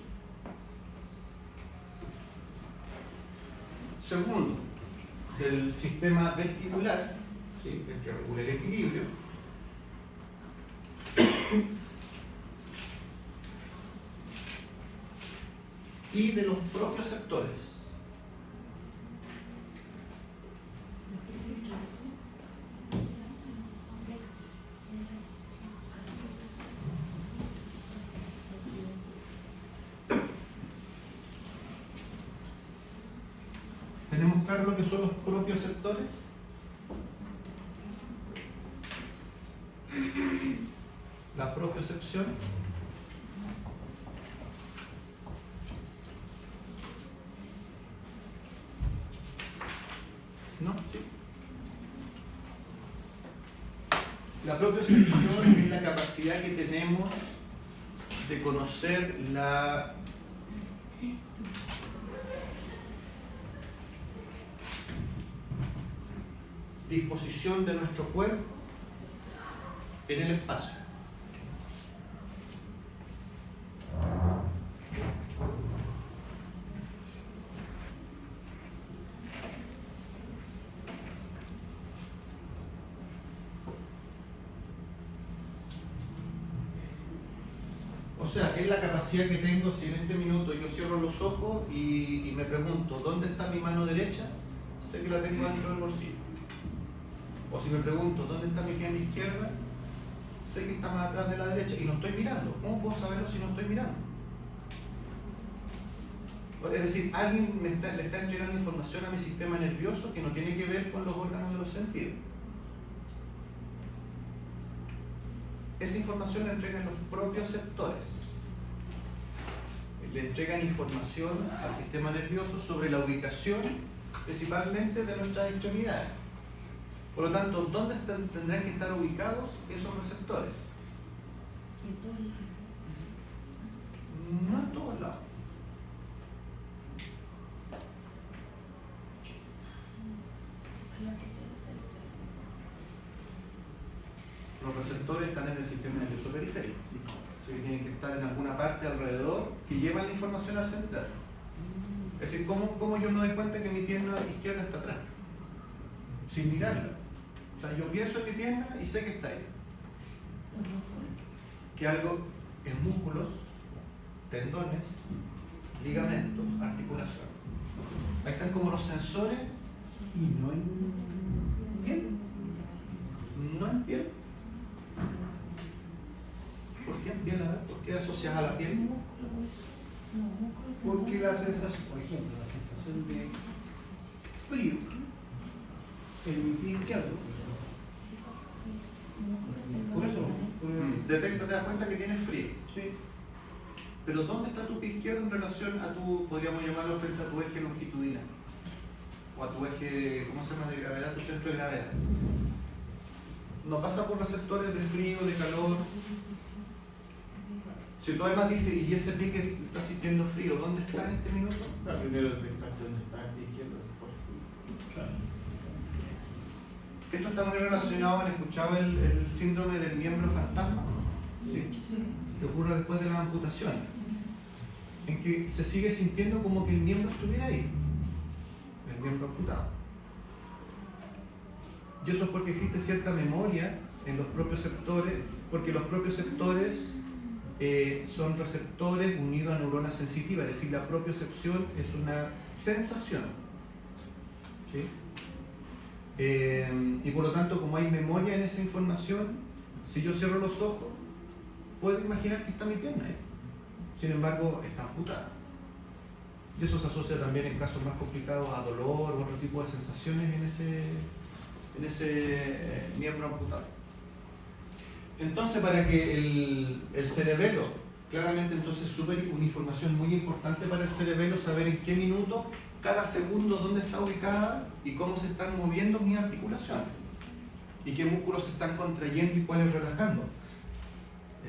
Segundo, del sistema vestibular, ¿sí? El que regula el equilibrio. Y de los propios sectores. ¿Tenemos claro lo que son los propios sectores? La propiocepción. ¿No? Sí. La propiocepción es la capacidad que tenemos de conocer la disposición de nuestro cuerpo en el espacio. O sea, es la capacidad que tengo si en este minuto yo cierro los ojos y me pregunto, ¿dónde está mi mano derecha? Sé que la tengo dentro del bolsillo. O si me pregunto, ¿dónde está mi pierna izquierda? Sé que está más atrás de la derecha y no estoy mirando. ¿Cómo puedo saberlo si no estoy mirando? Es decir, alguien le está entregando información a mi sistema nervioso que no tiene que ver con los órganos de los sentidos. Esa información la entregan los propios sectores. Le entregan información al sistema nervioso sobre la ubicación principalmente de nuestras extremidades. Por lo tanto, ¿dónde tendrán que estar ubicados esos receptores? No en todos lados. Los receptores están en el sistema nervioso periférico. Así que tienen que estar en alguna parte alrededor que llevan la información al central. Es decir, ¿cómo yo me doy cuenta que mi pierna izquierda está atrás? Sin mirarla. O sea, yo pienso en mi pierna y sé que está ahí. Que algo en músculos, tendones, ligamentos, articulación. Ahí están como los sensores. Y no en piel. No en piel. ¿Por qué en piel? A ver, ¿por qué asocias a la piel? Porque la sensación, por ejemplo, la sensación de frío en mi pie izquierdo. Por eso. Detecta, te das cuenta que tienes frío. Sí. Pero ¿dónde está tu pie izquierdo en relación a tu, podríamos llamarlo, frente a tu eje longitudinal? O a tu eje, ¿cómo se llama? De gravedad, tu centro de gravedad. No pasa por receptores de frío, de calor. Si tú además dices, y ese pie que está sintiendo frío, ¿dónde está en este minuto? Claro, primero detectaste dónde está el pie izquierdo, por eso. Claro. Esto está muy relacionado, ¿han escuchado el síndrome del miembro fantasma? Sí. Que ocurre después de las amputaciones. En que se sigue sintiendo como que el miembro estuviera ahí. El miembro amputado. Y eso es porque existe cierta memoria en los propios sectores, porque los propios sectores son receptores unidos a neuronas sensitivas, es decir, la propiocepción es una sensación. ¿Sí? Y por lo tanto, como hay memoria en esa información, si yo cierro los ojos, puedo imaginar que está mi pierna ahí. Sin embargo, está amputada. Y eso se asocia también en casos más complicados a dolor o otro tipo de sensaciones en ese miembro amputado. Entonces, para que el cerebelo, claramente entonces una información muy importante para el cerebelo, saber en qué minuto, cada segundo, dónde está ubicada y cómo se están moviendo mis articulaciones. Y qué músculos se están contrayendo y cuáles relajando.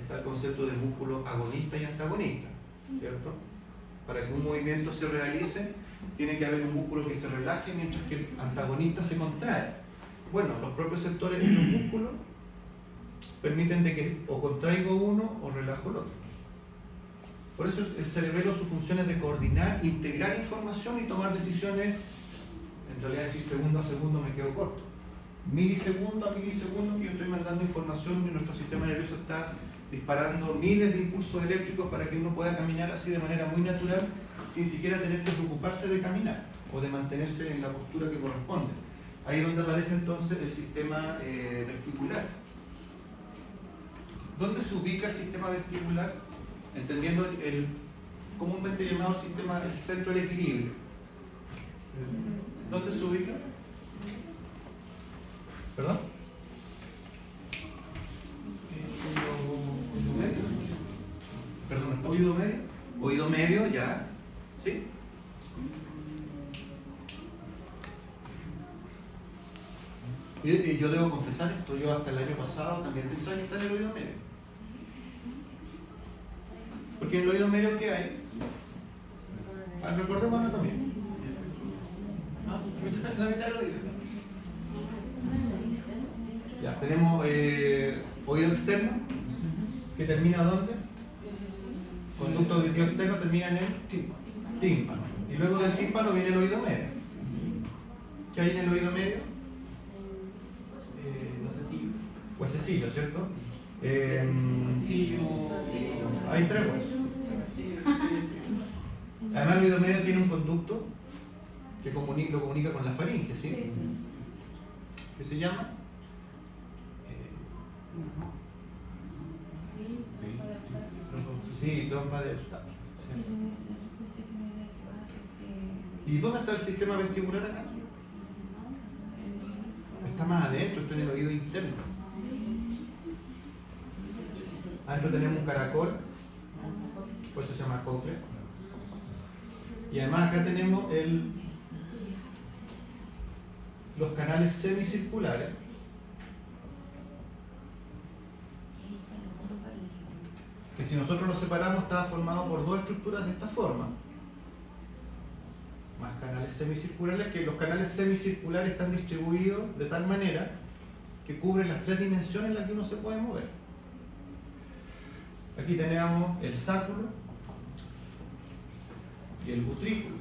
Está el concepto de músculo agonista y antagonista, ¿cierto? Para que un movimiento se realice, tiene que haber un músculo que se relaje mientras que el antagonista se contrae. Bueno, los propios sectores de los músculos permiten de que o contraigo uno o relajo el otro. Por eso el cerebelo, su función es de coordinar, integrar información y tomar decisiones. En realidad decir segundo a segundo me quedo corto. Milisegundo a milisegundo que yo estoy mandando información y nuestro sistema nervioso está disparando miles de impulsos eléctricos para que uno pueda caminar así de manera muy natural sin siquiera tener que preocuparse de caminar o de mantenerse en la postura que corresponde. Ahí es donde aparece entonces el sistema vestibular. ¿Dónde se ubica el sistema vestibular? Entendiendo el comúnmente llamado sistema, el centro del equilibrio. ¿Dónde se ubica? ¿Perdón? Oído medio. Perdón, Oído medio. oído medio, ya. ¿Sí? Y yo debo confesar esto, yo hasta el año pasado también pensaba que está en el oído medio. Porque en el oído medio, ¿qué hay? Recordemos anatomía. La mitad del oído. Ya, tenemos oído externo, que termina ¿dónde? Conducto auditivo externo termina en el tímpano. Y luego del tímpano viene el oído medio. ¿Qué hay en el oído medio? Huesecillo, ¿cierto? Hay tres huesos. Además el oído medio tiene un conducto que lo comunica con la faringe, ¿sí? ¿Qué se llama? Sí, trompa de Eustaquio. ¿Y dónde está el sistema vestibular acá? Está más adentro, está en el oído interno. Adentro tenemos un caracol, por eso se llama cóclea. Y además acá tenemos los canales semicirculares. Que si nosotros los separamos, estaba formado por dos estructuras de esta forma. Más canales semicirculares, que los canales semicirculares están distribuidos de tal manera que cubren las tres dimensiones en las que uno se puede mover. Aquí tenemos el sáculo y el ventrículo.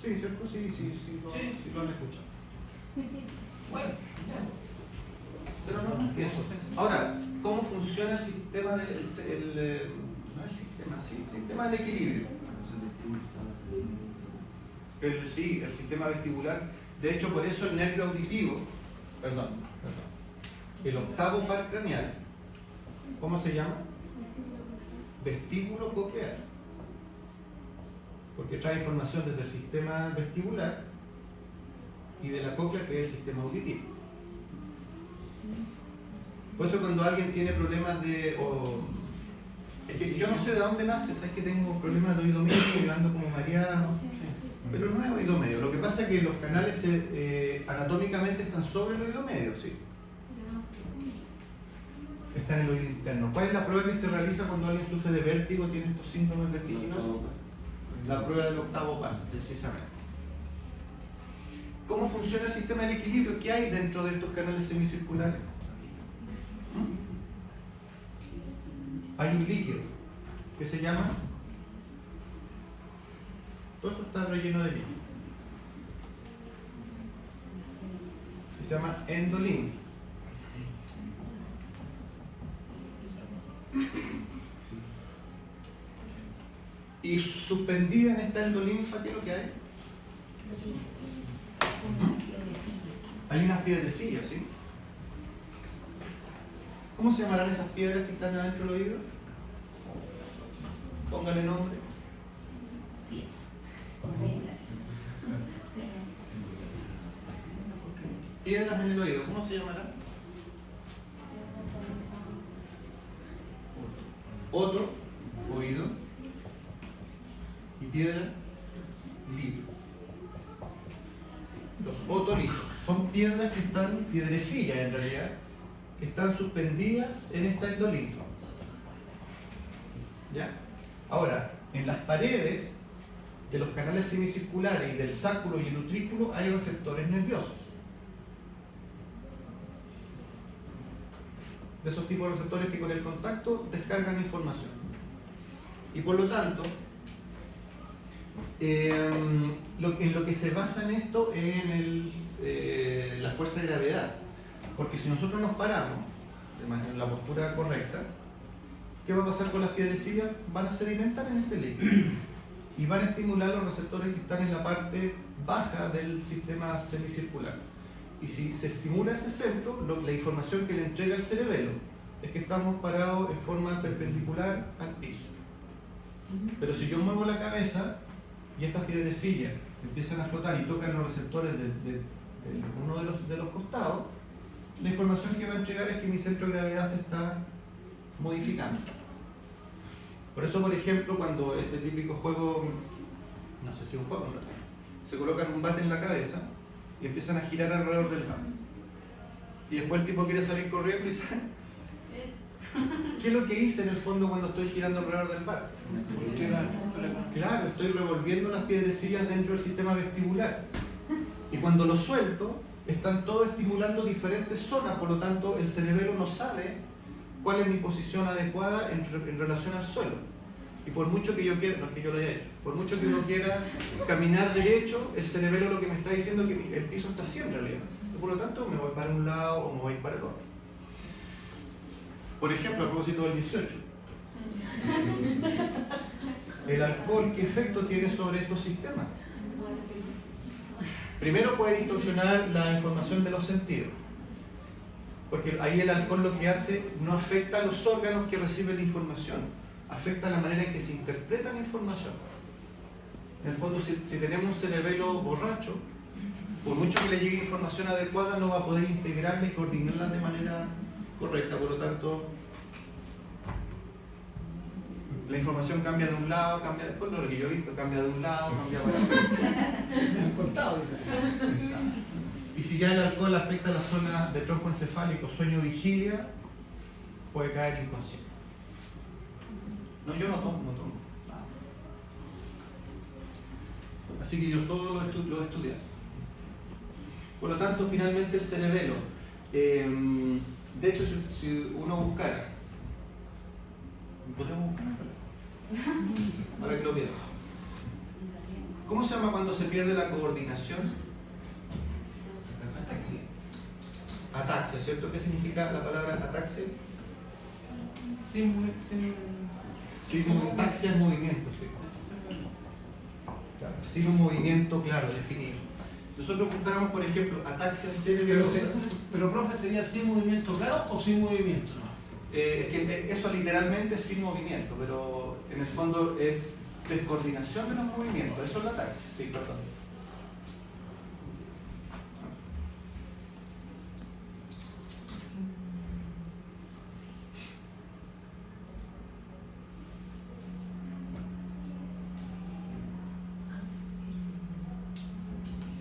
Sí, ¿cierto? Sí, lo han escuchado. Bueno, ya. Pero no pienso. Ahora, ¿cómo funciona el sistema del sistema del equilibrio? El sistema vestibular. De hecho, por eso el nervio auditivo, el octavo par craneal, ¿cómo se llama? Vestíbulo coclear. Porque trae información desde el sistema vestibular y de la cóclea, que es el sistema auditivo. Por eso cuando alguien tiene problemas es que yo no sé de dónde nace, sabes que tengo problemas de oído medio y ando como mareado, pero no es oído medio. Lo que pasa es que los canales anatómicamente están sobre el oído medio, sí. Está en el oído interno. ¿Cuál es la prueba que se realiza cuando alguien sufre de vértigo, tiene estos síntomas vertiginosos? La prueba del octavo par, precisamente. ¿Cómo funciona el sistema del equilibrio? ¿Qué hay dentro de estos canales semicirculares? Hay un líquido que se llama, todo esto está relleno de líquido, que se llama endolinfa. Y suspendida en esta endolinfa, ¿qué es lo que hay? Hay unas piedrecillas, ¿sí? ¿Cómo se llamarán esas piedras que están adentro del oído? Póngale nombre. Piedras en el oído, ¿cómo se llamarán? Otro, oído. Y piedra, libro. Los otolitos son piedras que están, piedrecillas en realidad, que están suspendidas en esta endolinfa. ¿Ya? Ahora, en las paredes de los canales semicirculares y del sáculo y el utrículo hay receptores nerviosos. De esos tipos de receptores que con el contacto descargan información. Y por lo tanto, en lo que se basa en esto es en la fuerza de gravedad. Porque si nosotros nos paramos en la postura correcta, ¿qué va a pasar con las piedrecillas? Van a sedimentar en este líquido y van a estimular los receptores que están en la parte baja del sistema semicircular. Y si se estimula ese centro, la información que le entrega el cerebelo es que estamos parados en forma perpendicular al piso. Pero si yo muevo la cabeza y estas piedrecillas empiezan a flotar y tocan los receptores de uno de los costados, la información que va a entregar es que mi centro de gravedad se está modificando. Por eso, por ejemplo, cuando este típico juego, no sé si es un juego, se colocan un bate en la cabeza y empiezan a girar alrededor del bate. Y después el tipo quiere salir corriendo y dice, ¿qué es lo que hice en el fondo cuando estoy girando alrededor del bate? Claro, estoy revolviendo las piedrecillas dentro del sistema vestibular. Y cuando lo suelto, están todos estimulando diferentes zonas, por lo tanto el cerebelo no sabe cuál es mi posición adecuada en relación al suelo. Y por mucho que yo quiera, no es que yo lo haya hecho, por mucho que uno quiera caminar derecho, el cerebelo lo que me está diciendo es que el piso está así en realidad. Y por lo tanto me voy para un lado o me voy para el otro. Por ejemplo, a propósito del 18. El alcohol, ¿qué efecto tiene sobre estos sistemas? Primero puede distorsionar la información de los sentidos, porque ahí el alcohol lo que hace no afecta a los órganos que reciben la información, afecta la manera en que se interpreta la información. En el fondo, si tenemos un cerebelo borracho, por mucho que le llegue información adecuada, no va a poder integrarla y coordinarla de manera correcta. Por lo tanto, la información cambia de un lado, cambia, después lo que yo he visto, cambia de un lado, cambia para otro. Y si ya el alcohol afecta la zona de tronco encefálico, sueño-vigilia, puede caer inconsciente. No, yo no tomo. Así que yo solo lo he estudiado. Por lo tanto, finalmente el cerebelo. De hecho, si uno buscara, podríamos buscar para que lo piensen. ¿Cómo se llama cuando se pierde la coordinación? Ataxia, ¿cierto? ¿Qué significa la palabra ataxia? Ataxia es movimiento, sí. Claro, sin un movimiento claro, definido. Si nosotros buscáramos, por ejemplo, ataxia cerebrosa. Pero profe, ¿sería sin movimiento claro o sin movimiento? No. Es que eso literalmente es sin movimiento, pero en el fondo es descoordinación de los movimientos. Eso es la ataxia. Sí, perdón.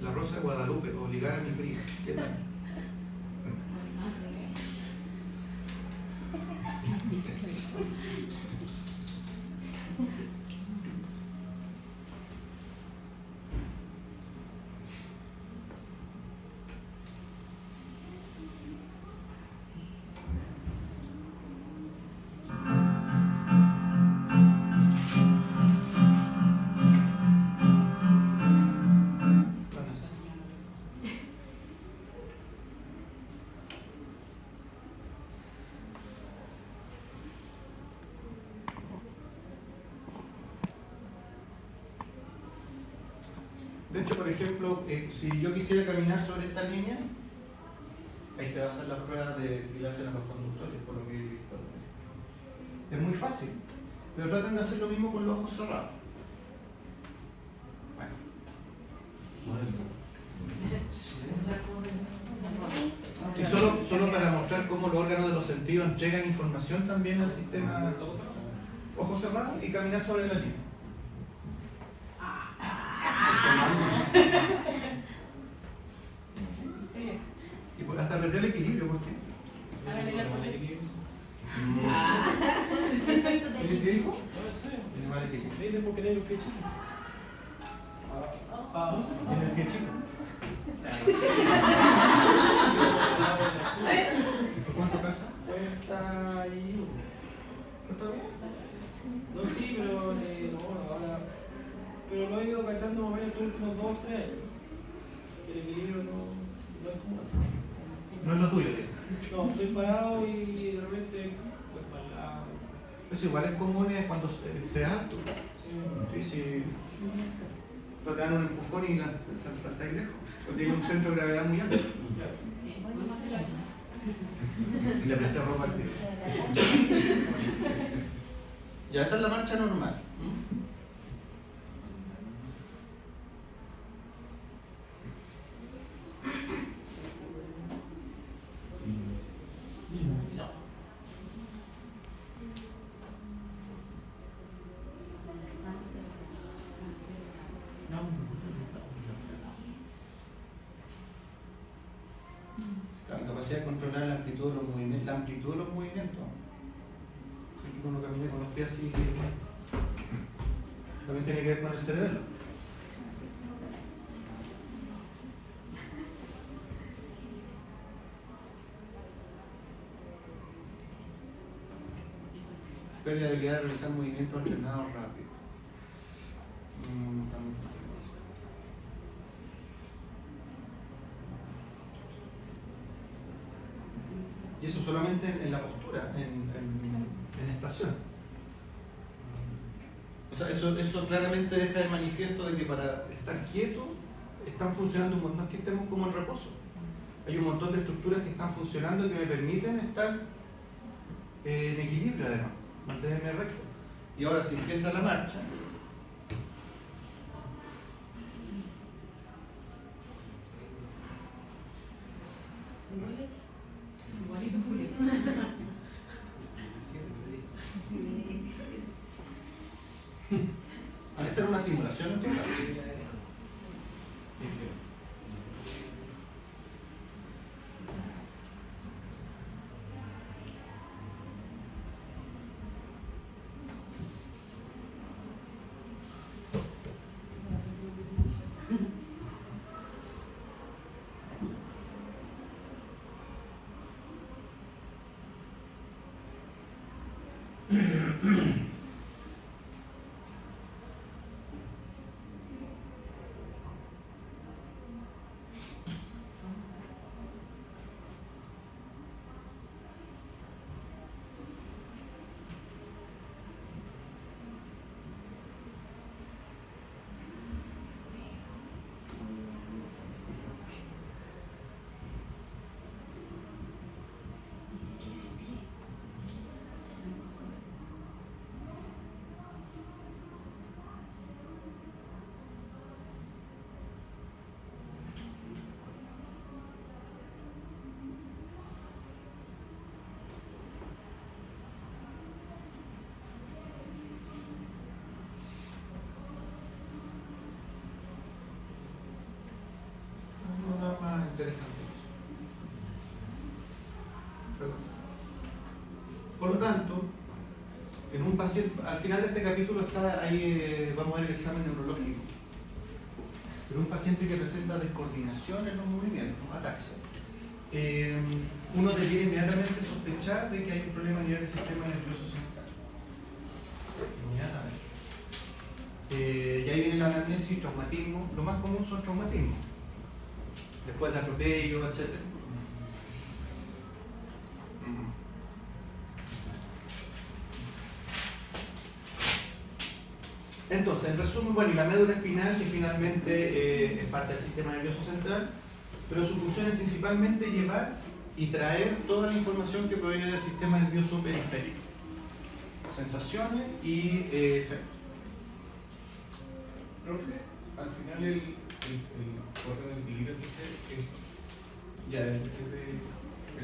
La Rosa de Guadalupe, obligar a mi prima. ¿Qué tal? De hecho, por ejemplo, si yo quisiera caminar sobre esta línea, ahí se va a hacer la prueba de fijarse en los conductores, por lo que he visto. Es muy fácil, pero traten de hacer lo mismo con los ojos cerrados. Y solo para mostrar cómo los órganos de los sentidos entregan información también al sistema. Ojos cerrados y caminar sobre la línea. Y hasta perder el equilibrio, ¿por qué? Perfecto, ¿Qué dijo? No sé. Tiene mal equilibrio. Me dicen porque tiene los pies chicos. Tiene el pie chico. ¿Por cuánto pasa? 41. ¿Está bien? No, sí, pero no, ahora. Pero lo he ido cachando más o menos estos últimos 2 o 3 años. El equilibrio no es como así. No es lo tuyo, ¿eh? No, estoy parado y de repente pues para el lado. Eso igual es común cuando se alto. Sí. Sí. Te dan un empujón y saltáis lejos. Porque tiene un centro de gravedad muy alto. Y le presté ropa al tío. Ya, esta es la marcha normal. La capacidad de controlar la amplitud de los movimientos. La amplitud de los movimientos. Así que cuando camina con los pies así, también tiene que ver con el cerebelo. Pérdida de habilidad de realizar movimientos alternados rápidos. Y eso solamente en la postura, en estación. O sea, eso claramente deja de manifiesto de que para estar quieto están funcionando un montón, no es que estemos como en reposo. Hay un montón de estructuras que están funcionando que me permiten estar en equilibrio además, mantenerme recto. Y ahora si empieza la marcha, Igualito Julio. van a ser una simulación en todo caso. Más interesante. Perdón. Por lo tanto, en un paciente, al final de este capítulo está ahí, vamos a ver el examen neurológico. Pero un paciente que presenta descoordinación en los movimientos, ataxia, uno debiera inmediatamente sospechar de que hay un problema a nivel del sistema nervioso central. Inmediatamente. Y ahí viene la anamnesis y traumatismo. Lo más común son traumatismos. Después de atropello, etc. Entonces, en resumen, bueno, y la médula espinal, que finalmente es parte del sistema nervioso central, pero su función es principalmente llevar y traer toda la información que proviene del sistema nervioso periférico. Sensaciones y efectos. Profe, al final el orden del equilibrio dice que ya el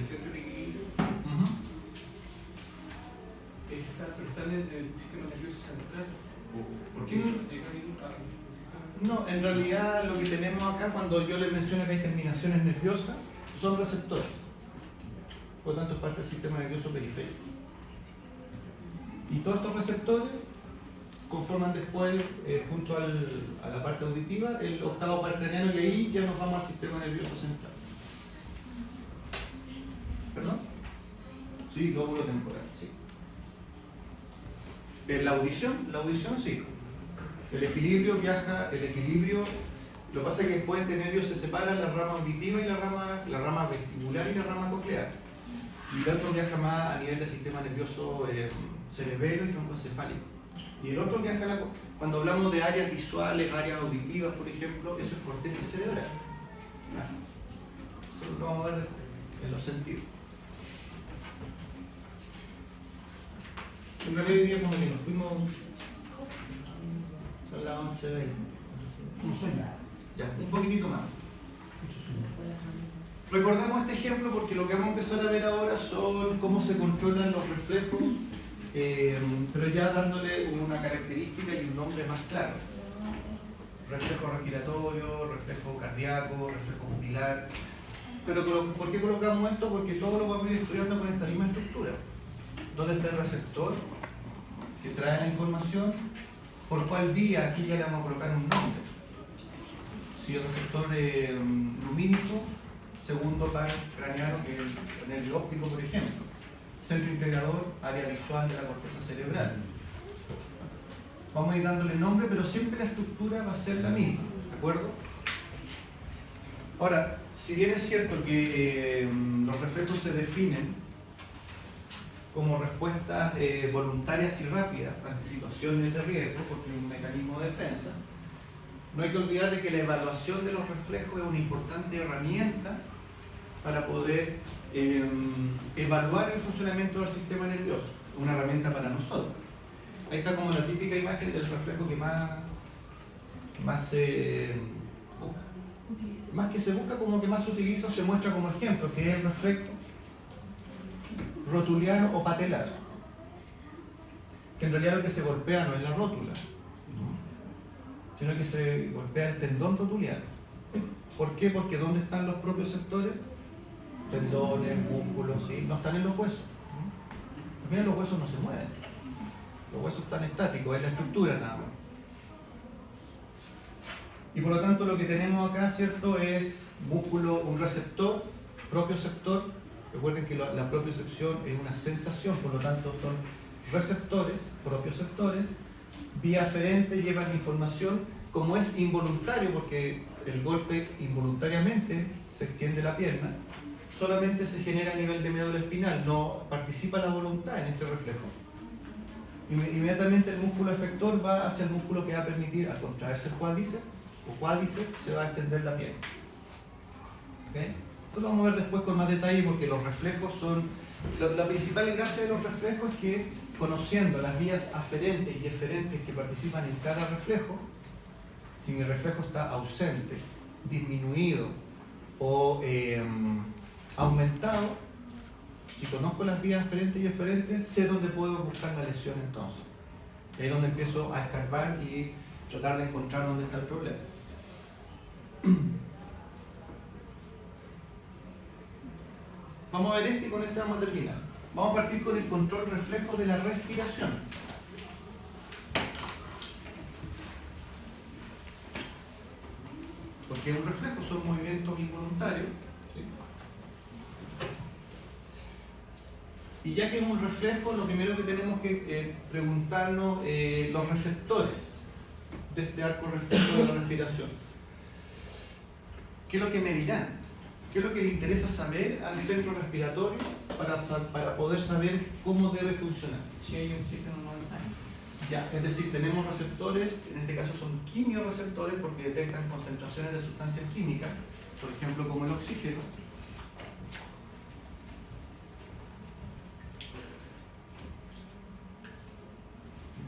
centro de equilibrio está en el sistema nervioso central. ¿Por qué no llega al sistema? No, en realidad lo que tenemos acá, cuando yo les menciono que hay terminaciones nerviosas, son receptores. Por lo tanto, es parte del sistema nervioso periférico. Y todos estos receptores conforman después, junto a la parte auditiva, el octavo par craneano, y ahí ya nos vamos al sistema nervioso central. ¿Perdón? Sí, lóbulo temporal, sí. La audición sí. El equilibrio, lo que pasa es que después de nervios se separan la rama auditiva y la rama vestibular y la rama coclear. Y el otro viaja más a nivel del sistema nervioso cerebelo y troncoencefálico. Y el otro viaja cuando hablamos de áreas visuales, áreas auditivas, por ejemplo, eso es corteza cerebral. Eso lo vamos a ver después, en los sentidos. En realidad hoy día como que nos fuimos, son las 11:20. Un sueño. Ya, un poquitito más. Recordemos este ejemplo porque lo que vamos a empezar a ver ahora son cómo se controlan los reflejos, pero ya dándole una característica y un nombre más claro. Reflejo respiratorio, reflejo cardíaco, reflejo pupilar. Pero ¿por qué colocamos esto? Porque todo lo vamos a ir estudiando con esta misma estructura. ¿Dónde está el receptor que trae la información? ¿Por cuál vía? Aquí ya le vamos a colocar un nombre. Si el receptor lumínico, segundo par craneano, que es el nervio óptico, por ejemplo. Centro integrador, área visual de la corteza cerebral. Vamos a ir dándole nombre, pero siempre la estructura va a ser la misma, ¿de acuerdo? Ahora, si bien es cierto que los reflejos se definen como respuestas voluntarias y rápidas ante situaciones de riesgo, porque es un mecanismo de defensa, no hay que olvidar de que la evaluación de los reflejos es una importante herramienta para poder evaluar el funcionamiento del sistema nervioso, una herramienta para nosotros. Ahí está como la típica imagen del reflejo que más se busca. Más que se busca, como que más se utiliza o se muestra como ejemplo, que es el reflejo rotuliano o patelar. Que en realidad lo que se golpea no es la rótula, sino que se golpea el tendón rotuliano. ¿Por qué? Porque ¿dónde están los propios sectores? Tendones, músculos, ¿sí? No están en los huesos. Al final los huesos no se mueven. Los huesos están estáticos, es la estructura nada más. Y por lo tanto lo que tenemos acá, ¿cierto? Es músculo, un receptor, propioceptor. Recuerden que la propiocepción es una sensación, por lo tanto son receptores, propioceptores. Vía aferente llevan información, como es involuntario, porque el golpe involuntariamente se extiende la pierna, solamente se genera a nivel de médula espinal, no participa la voluntad en este reflejo. Inmediatamente el músculo efector va hacia el músculo que va a permitir, al contraerse el cuádriceps, se va a extender la pierna. ¿Okay? Esto lo vamos a ver después con más detalle, porque los reflejos son... La principal gracia de los reflejos es que, conociendo las vías aferentes y eferentes que participan en cada reflejo, si mi reflejo está ausente, disminuido o aumentado, si conozco las vías aferentes y eferentes, sé dónde puedo buscar la lesión entonces. Ahí es donde empiezo a escarbar y tratar de encontrar dónde está el problema. Vamos a ver este y con este vamos a terminar. Vamos a partir con el control reflejo de la respiración. Porque un reflejo son movimientos involuntarios. ¿Sí? Y ya que es un reflejo, lo primero que tenemos que preguntarnos los receptores de este arco reflejo de la respiración. ¿Qué es lo que me dirán? ¿Qué es lo que le interesa saber al centro respiratorio para poder saber cómo debe funcionar? Si hay oxígeno no hay sangre. Ya, es decir, tenemos receptores, en este caso son quimiorreceptores porque detectan concentraciones de sustancias químicas, por ejemplo como el oxígeno.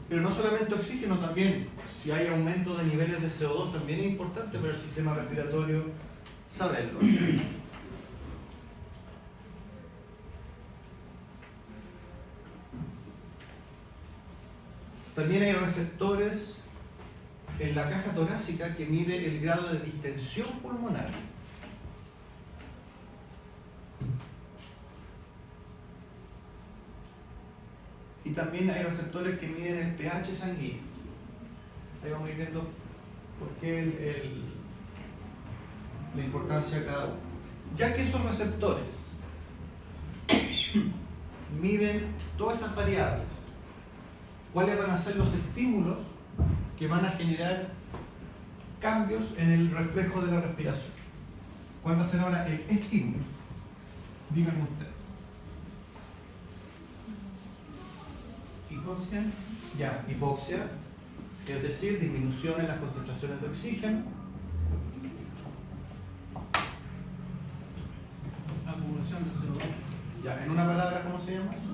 Pero no solamente oxígeno, también si hay aumento de niveles de CO2 también es importante para el sistema respiratorio saberlo. También hay receptores en la caja torácica que mide el grado de distensión pulmonar. Y también hay receptores que miden el pH sanguíneo. Ahí vamos a ir viendo por qué la importancia de cada uno. Ya que esos receptores miden todas esas variables, ¿cuáles van a ser los estímulos que van a generar cambios en el reflejo de la respiración? ¿Cuál va a ser ahora el estímulo? Díganme ustedes. Hipoxia. Ya, hipoxia, es decir, disminución en las concentraciones de oxígeno. Acumulación de CO2. Ya, en una palabra, ¿cómo se llama eso?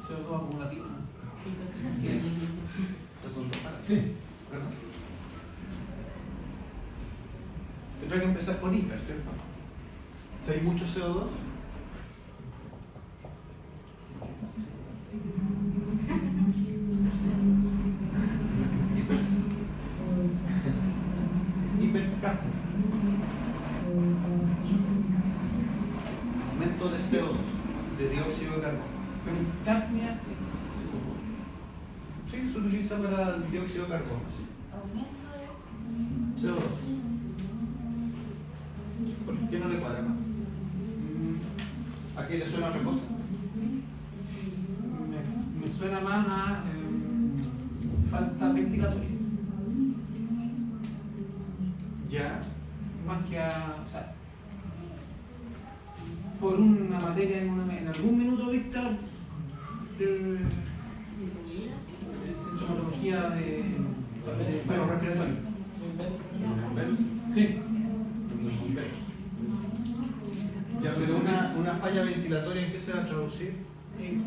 CO2 acumulativo. Estas son dos palabras. ¿Verdad? Tendrá que empezar con hiper, ¿cierto? Si hay mucho CO2. Hipercapnia. Aumento de CO2, de dióxido de carbono. Pero capnia es... Sí, se utiliza para el dióxido de carbono, sí. Aumento de... CO2. ¿Por qué no le cuadra más? ¿A qué le suena otra cosa? Me suena más a falta ventilatoria. Ya. Más que a... O sea, por una materia en algún minuto vista de sintomatología de bueno, respiratorio. Sí. Ya, pero una falla ventilatoria, ¿en qué se va a traducir? en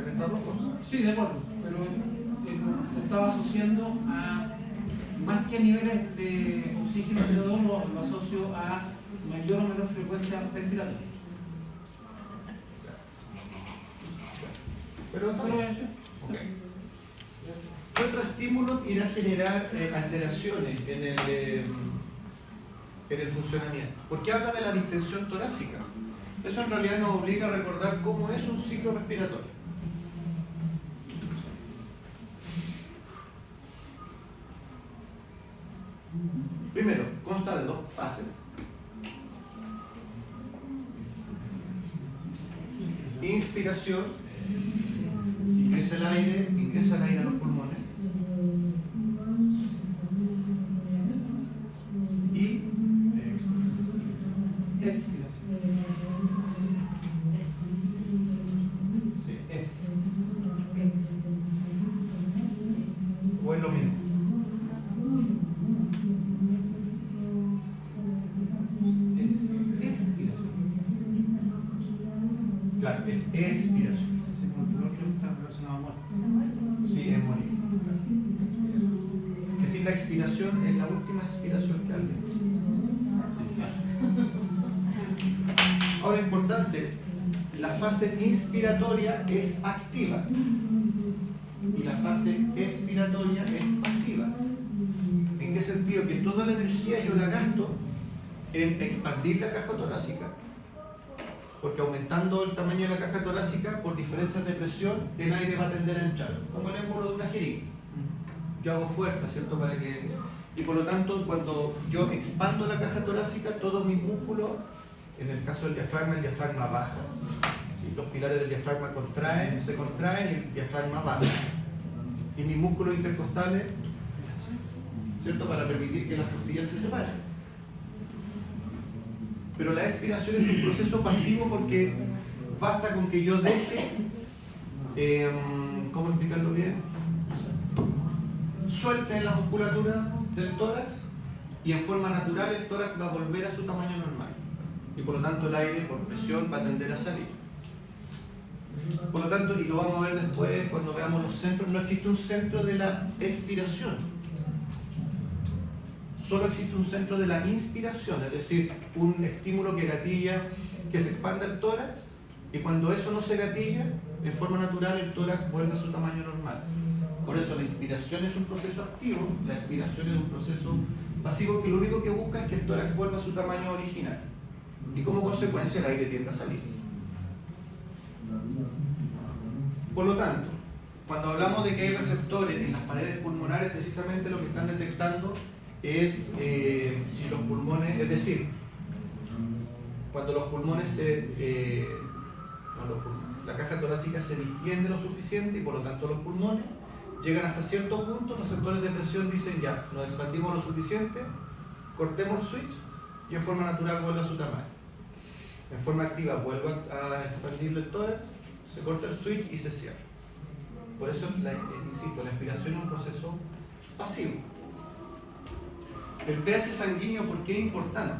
estas dos cosas. Sí, de acuerdo, pero lo estaba asociando a, más que a niveles de oxígeno CO2, lo asocio a mayor o menor frecuencia ventilatoria. Pero Pero, ok. Otro estímulo irá a generar alteraciones en el funcionamiento. Porque habla de la distensión torácica. Eso en realidad nos obliga a recordar cómo es un ciclo respiratorio. Primero, consta de dos fases. Inspiración, ingresa el aire a los pulmones. Y expiración. sí, o es lo mismo. Expiración. Claro, es expiración. Sí, porque el otro está relacionado a muerte. Sí, es morir. Que si la expiración es la última expiración que alguien. Ahora, importante, la fase inspiratoria es activa y la fase expiratoria es pasiva. ¿En qué sentido? Que toda la energía yo la gasto en expandir la caja torácica, porque aumentando el tamaño de la caja torácica, por diferencias de presión, el aire va a tender a entrar, como el émbolo de una jeringa. Yo hago fuerza, ¿cierto? Para que... Y por lo tanto, cuando yo expando la caja torácica, todos mis músculos, en el caso del diafragma, el diafragma baja. ¿Sí? Los pilares del diafragma se contraen y el diafragma baja. Y mis músculos intercostales, ¿cierto? Para permitir que las costillas se separen. Pero la expiración es un proceso pasivo porque basta con que yo deje, ¿cómo explicarlo bien? Suelte la musculatura del tórax y en forma natural el tórax va a volver a su tamaño normal. Y por lo tanto el aire por presión va a tender a salir. Por lo tanto, y lo vamos a ver después cuando veamos los centros, no existe un centro de la expiración. Solo existe un centro de la inspiración, es decir, un estímulo que gatilla que se expanda el tórax, y cuando eso no se gatilla, en forma natural el tórax vuelve a su tamaño normal. Por eso la inspiración es un proceso activo, la expiración es un proceso pasivo que lo único que busca es que el tórax vuelva a su tamaño original. Y como consecuencia el aire tiende a salir. Por lo tanto, cuando hablamos de que hay receptores en las paredes pulmonares, precisamente lo que están detectando es si los pulmones, es decir, cuando los pulmones la caja torácica se distiende lo suficiente y por lo tanto los pulmones llegan hasta cierto punto, los receptores de presión dicen ya, nos expandimos lo suficiente, cortemos el switch y en forma natural vuelve a su tamaño. En forma activa vuelve a expandirle el tórax, se corta el switch y se cierra. Por eso, insisto, la expiración es un proceso pasivo. El pH sanguíneo, ¿por qué es importante?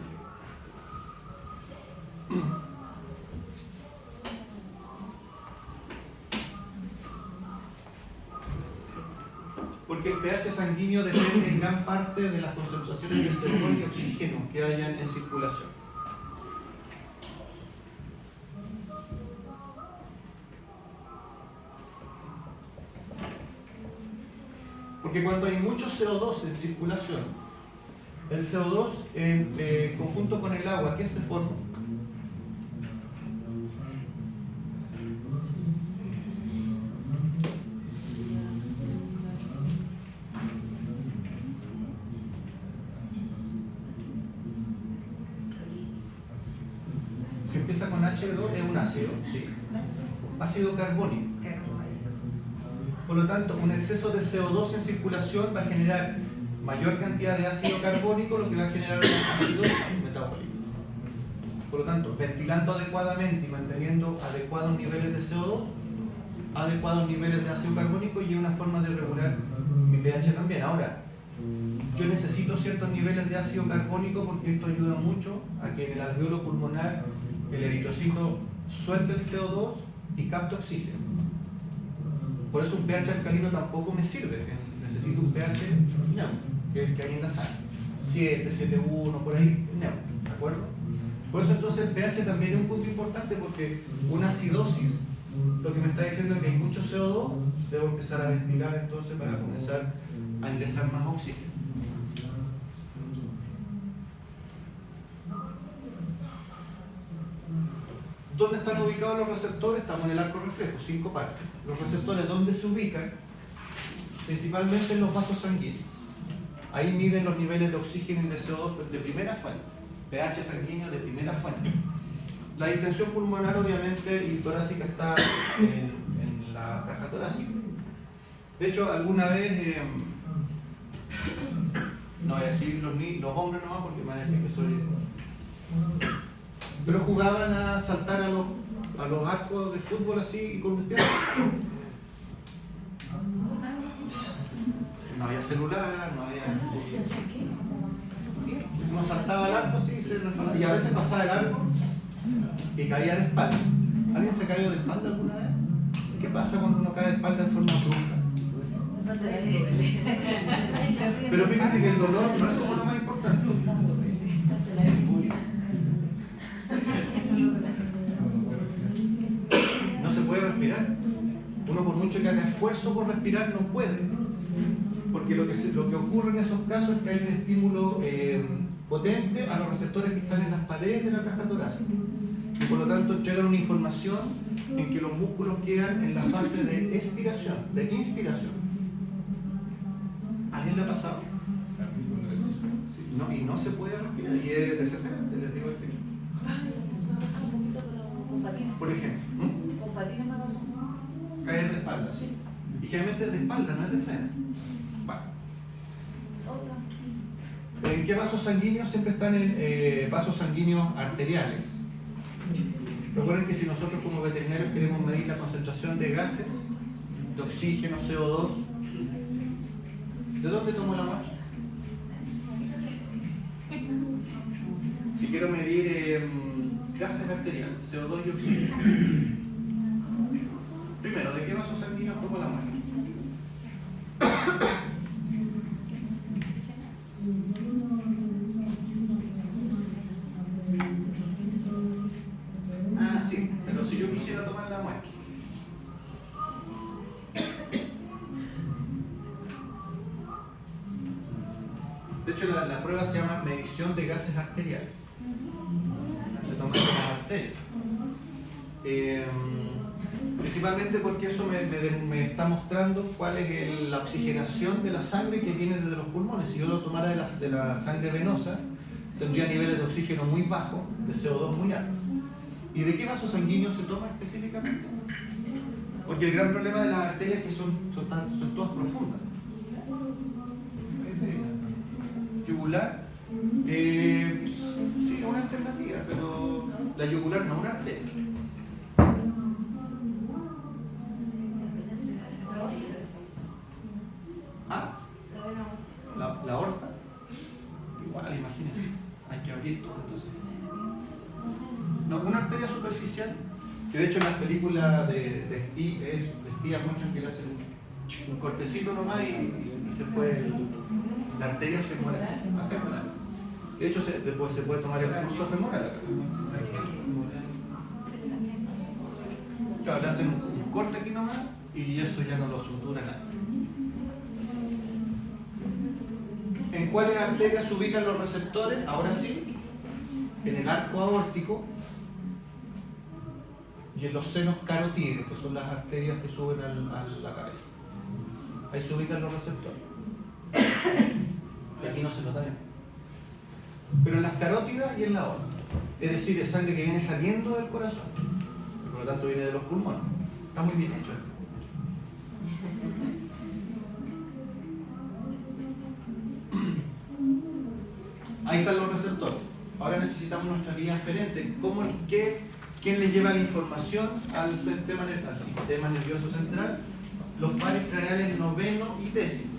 Porque el pH sanguíneo depende en gran parte de las concentraciones de CO2 y oxígeno que hayan en circulación. Porque cuando hay mucho CO2 en circulación, el CO2 en conjunto con el agua, ¿qué se forma? Si empieza con H2 es un ácido, sí. Ácido carbónico. Por lo tanto, un exceso de CO2 en circulación va a generar mayor cantidad de ácido carbónico, lo que va a generar un ácido metabólico. Por lo tanto, ventilando adecuadamente y manteniendo adecuados niveles de CO2, adecuados niveles de ácido carbónico, y una forma de regular mi pH también. Ahora, yo necesito ciertos niveles de ácido carbónico porque esto ayuda mucho a que en el alveolo pulmonar el eritrocito suelte el CO2 y capta oxígeno. Por eso un pH alcalino tampoco me sirve. Necesito un pH neutro, que es el que hay en la sangre. 7, 7,1, por ahí, neutro, ¿de acuerdo? Por eso entonces el pH también es un punto importante, porque una acidosis, lo que me está diciendo es que hay mucho CO2, debo empezar a ventilar entonces para comenzar a ingresar más oxígeno. ¿Dónde están ubicados los receptores? Estamos en el arco reflejo, 5 partes. Los receptores, ¿dónde se ubican? Principalmente en los vasos sanguíneos. Ahí miden los niveles de oxígeno y de CO2 de primera fuente, pH sanguíneo de primera fuente. La distensión pulmonar, obviamente, y torácica está en la caja torácica. De hecho, alguna vez, no voy a decir los hombres nomás porque me van a decir que soy... Pero jugaban a saltar a los arcos de fútbol así y columpiar. No había celular, no había... Uno saltaba al arco, sí, y a veces pasaba el arco y caía de espalda. ¿Alguien se cayó de espalda alguna vez? ¿Qué pasa cuando uno cae de espalda en forma brusca? Pero fíjense que el dolor no es como lo más importante. No se puede respirar. Uno por mucho que haga esfuerzo por respirar no puede. Porque lo que ocurre en esos casos es que hay un estímulo potente a los receptores que están en las paredes de la caja torácica. Y por lo tanto llega una información en que los músculos quedan en la fase de expiración, de inspiración. ¿A alguien le ha pasado? No, y no se puede respirar. Y es desesperante, les digo esto. Eso me pasa un poquito con patines. Por ejemplo, Con patines me pasó. caer de espalda, sí. Y generalmente es de espalda, no es de frente. Bueno. ¿En qué vasos sanguíneos? Siempre están en vasos sanguíneos arteriales. Recuerden que si nosotros como veterinarios queremos medir la concentración de gases, de oxígeno, CO2, ¿de dónde tomo la muestra? Si quiero medir gases arteriales, CO2 y oxígeno. Primero, ¿de qué vasos sanguíneos tomo la muestra? Ah, sí, pero si yo quisiera tomar la muestra. De hecho, la prueba se llama medición de gases arteriales. Se toma en las arterias. Principalmente porque eso me está mostrando cuál es la oxigenación de la sangre que viene desde los pulmones. Si yo lo tomara de la sangre venosa, tendría niveles de oxígeno muy bajos, de CO2 muy altos. ¿Y de qué vaso sanguíneo se toma específicamente? Porque el gran problema de las arterias es que son todas profundas. Yugular, sí, es una alternativa, pero la yugular no es una arteria. ¿Ah? La aorta. Igual, imagínense. Hay que abrir todo entonces. No, una arteria superficial, que de hecho en las películas de espías muestran que le hacen un cortecito nomás y se fue la arteria femoral. De hecho, después se puede tomar el curso femoral. Claro, le hacen un corte aquí nomás y eso ya no lo sutura nada. ¿En cuáles arterias se ubican los receptores? Ahora sí, en el arco aórtico y en los senos carotídeos, que son las arterias que suben a la cabeza. Ahí se ubican los receptores. Y aquí no se nota bien. Pero en las carótidas y en la aorta. Es decir, es sangre que viene saliendo del corazón. Y por lo tanto viene de los pulmones. Está muy bien hecho esto. Ahí están los receptores. Ahora necesitamos nuestra vía aferente. ¿Quién le lleva la información al sistema nervioso central? Los pares craneales noveno y décimo.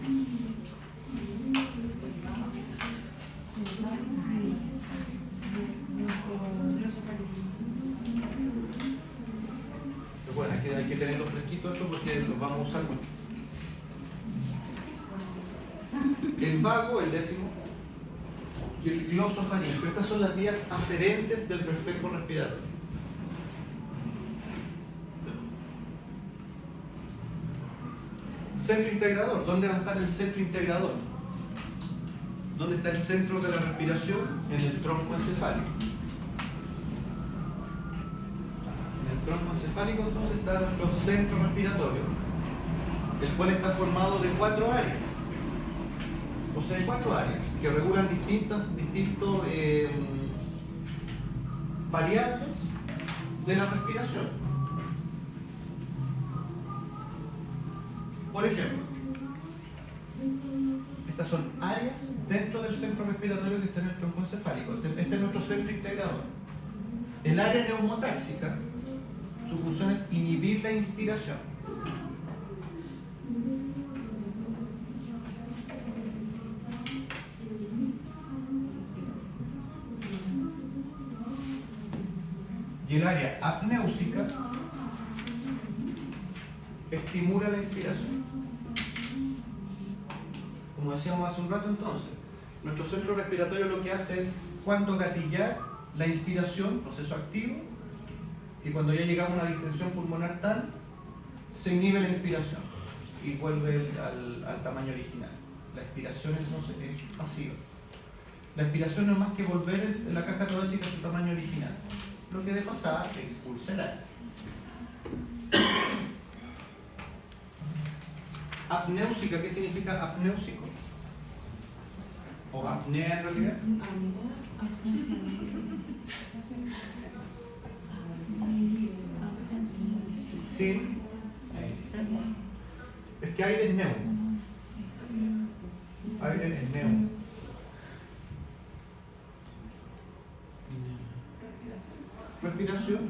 Recuerden, el vago, el décimo, y el glosofaríngeo. Estas son las vías aferentes del reflejo respiratorio. Centro integrador. ¿Dónde va a estar el centro integrador? ¿Dónde está el centro de la respiración? En el tronco encefálico. En el tronco encefálico entonces está nuestro centro respiratorio, el cual está formado de 4 áreas. O sea, hay 4 áreas que regulan distintos variables de la respiración. Por ejemplo, estas son áreas dentro del centro respiratorio que está en el tronco encefálico. Este es nuestro centro integrador. El área neumotáxica, su función es inhibir la inspiración. Y el área apnéusica estimula la inspiración. Como decíamos hace un rato entonces, nuestro centro respiratorio lo que hace es cuando gatillar la inspiración, proceso activo, y cuando ya llegamos a una distensión pulmonar tal, se inhibe la inspiración y vuelve al tamaño original. La expiración entonces es pasiva. La expiración no es más que volver la caja torácica a su tamaño original. Lo que de pasada expulsa el aire. Apnéusica, ¿qué significa apnéusico? O apnea en realidad. Sin. Es que aire es neu. Aire es neu. Respiración.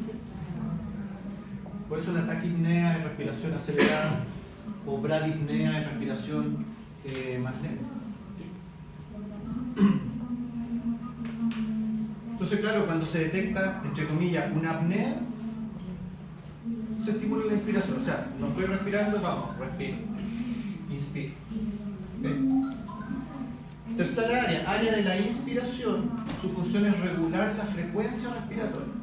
Por eso la taquipnea es respiración acelerada o bradipnea es respiración más lenta. Entonces, claro, cuando se detecta, entre comillas, una apnea, se estimula la inspiración. O sea, no estoy respirando, vamos, respiro. Inspiro. ¿Okay? Tercera área, área de la inspiración, su función es regular la frecuencia respiratoria.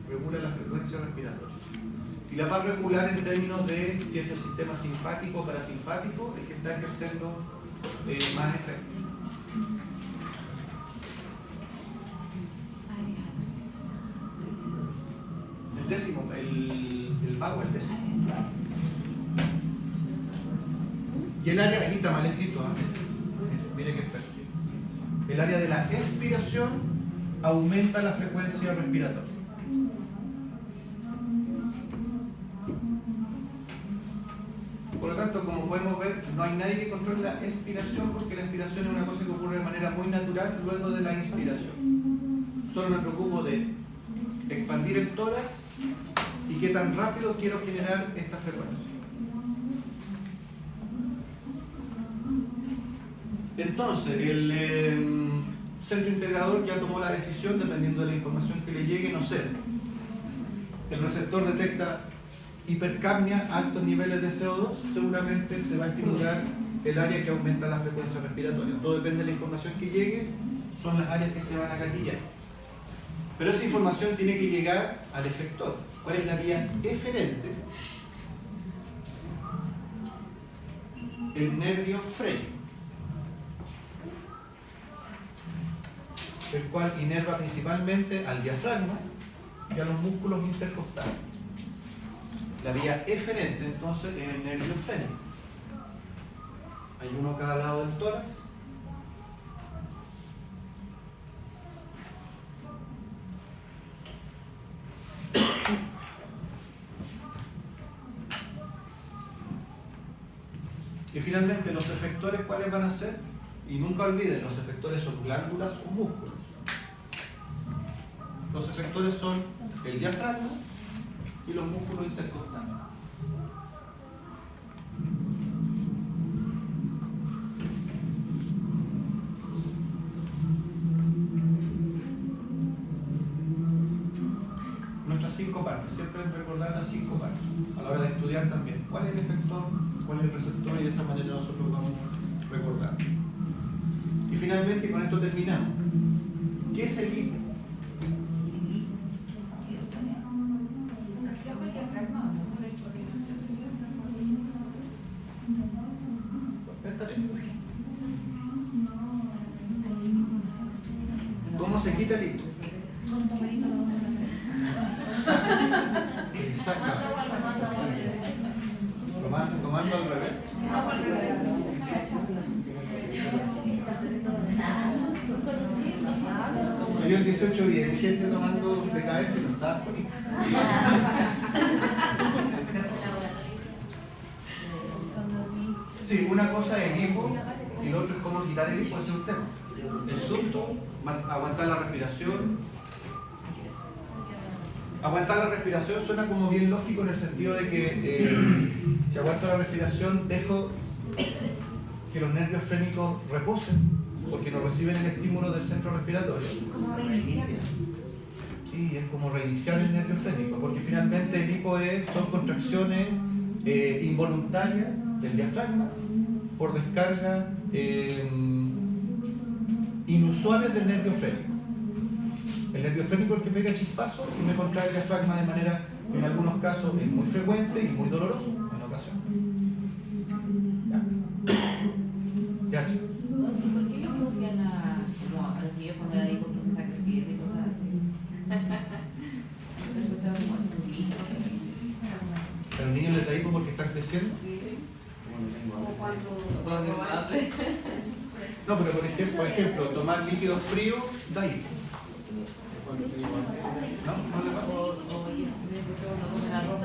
Regula la frecuencia respiratoria. Y la va a regular en términos de si es el sistema simpático o parasimpático el que está ejerciendo más efecto. El décimo, el vago, el décimo. Y el área, aquí está mal escrito, mire qué feo. El área de la expiración aumenta la frecuencia respiratoria. Por lo tanto, como podemos ver, no hay nadie que controle la expiración porque la expiración es una cosa que ocurre de manera muy natural luego de la inspiración. Solo me preocupo de expandir el tórax y qué tan rápido quiero generar esta frecuencia. Entonces, el centro integrador ya tomó la decisión, dependiendo de la información que le llegue, no sé. El receptor detecta hipercapnia, altos niveles de CO2, seguramente se va a estimular el área que aumenta la frecuencia respiratoria. Todo depende de la información que llegue, son las áreas que se van a gatillar. Pero esa información tiene que llegar al efector. ¿Cuál es la vía eferente? El nervio freno, el cual inerva principalmente al diafragma y a los músculos intercostales. La vía eferente entonces es el nervio freno. Hay uno a cada lado del tórax. Y finalmente los efectores, ¿cuáles van a ser? Y nunca olviden, los efectores son glándulas o músculos. Los efectores son el diafragma y los músculos intercostales. nuestras 5 partes, siempre recordar las 5 partes, a la hora de estudiar también. ¿Cuál es el efector? ¿Cuál es el receptor? Y de esa manera nosotros vamos recordando. Y finalmente, con esto terminamos. ¿Qué es el hipo? Reflejo el diafragma, ¿no? ¿Cómo se quita el hipo? Exactamente. Tomando al revés. Yo el 18 vi gente tomando de cabeza y no estaba bonito. Sí, una cosa es el hipo y lo otro es cómo quitar el hipo, ese es un tema. El susto, aguantar la respiración. Aguantar la respiración suena como bien lógico en el sentido de que si aguanto la respiración dejo que los nervios frénicos reposen porque no reciben el estímulo del centro respiratorio. Como reinicio. Sí, es como reiniciar el nervio frénico porque finalmente el hipo son contracciones involuntarias del diafragma por descarga inusuales del nervio frénico. El nervio frénico es el que pega chispazo y me contrae el diafragma de manera que en algunos casos es muy frecuente y muy doloroso en ocasiones. Ya, chicos. ¿Y por qué lo asocian a los niños cuando la digo que está creciendo y cosas así? ¿Lo he escuchado como en un libro? ¿A los niños les da hipo porque están creciendo? Sí. Como cuando Cuando mi madre. No, pero por ejemplo, tomar líquido frío da hipo.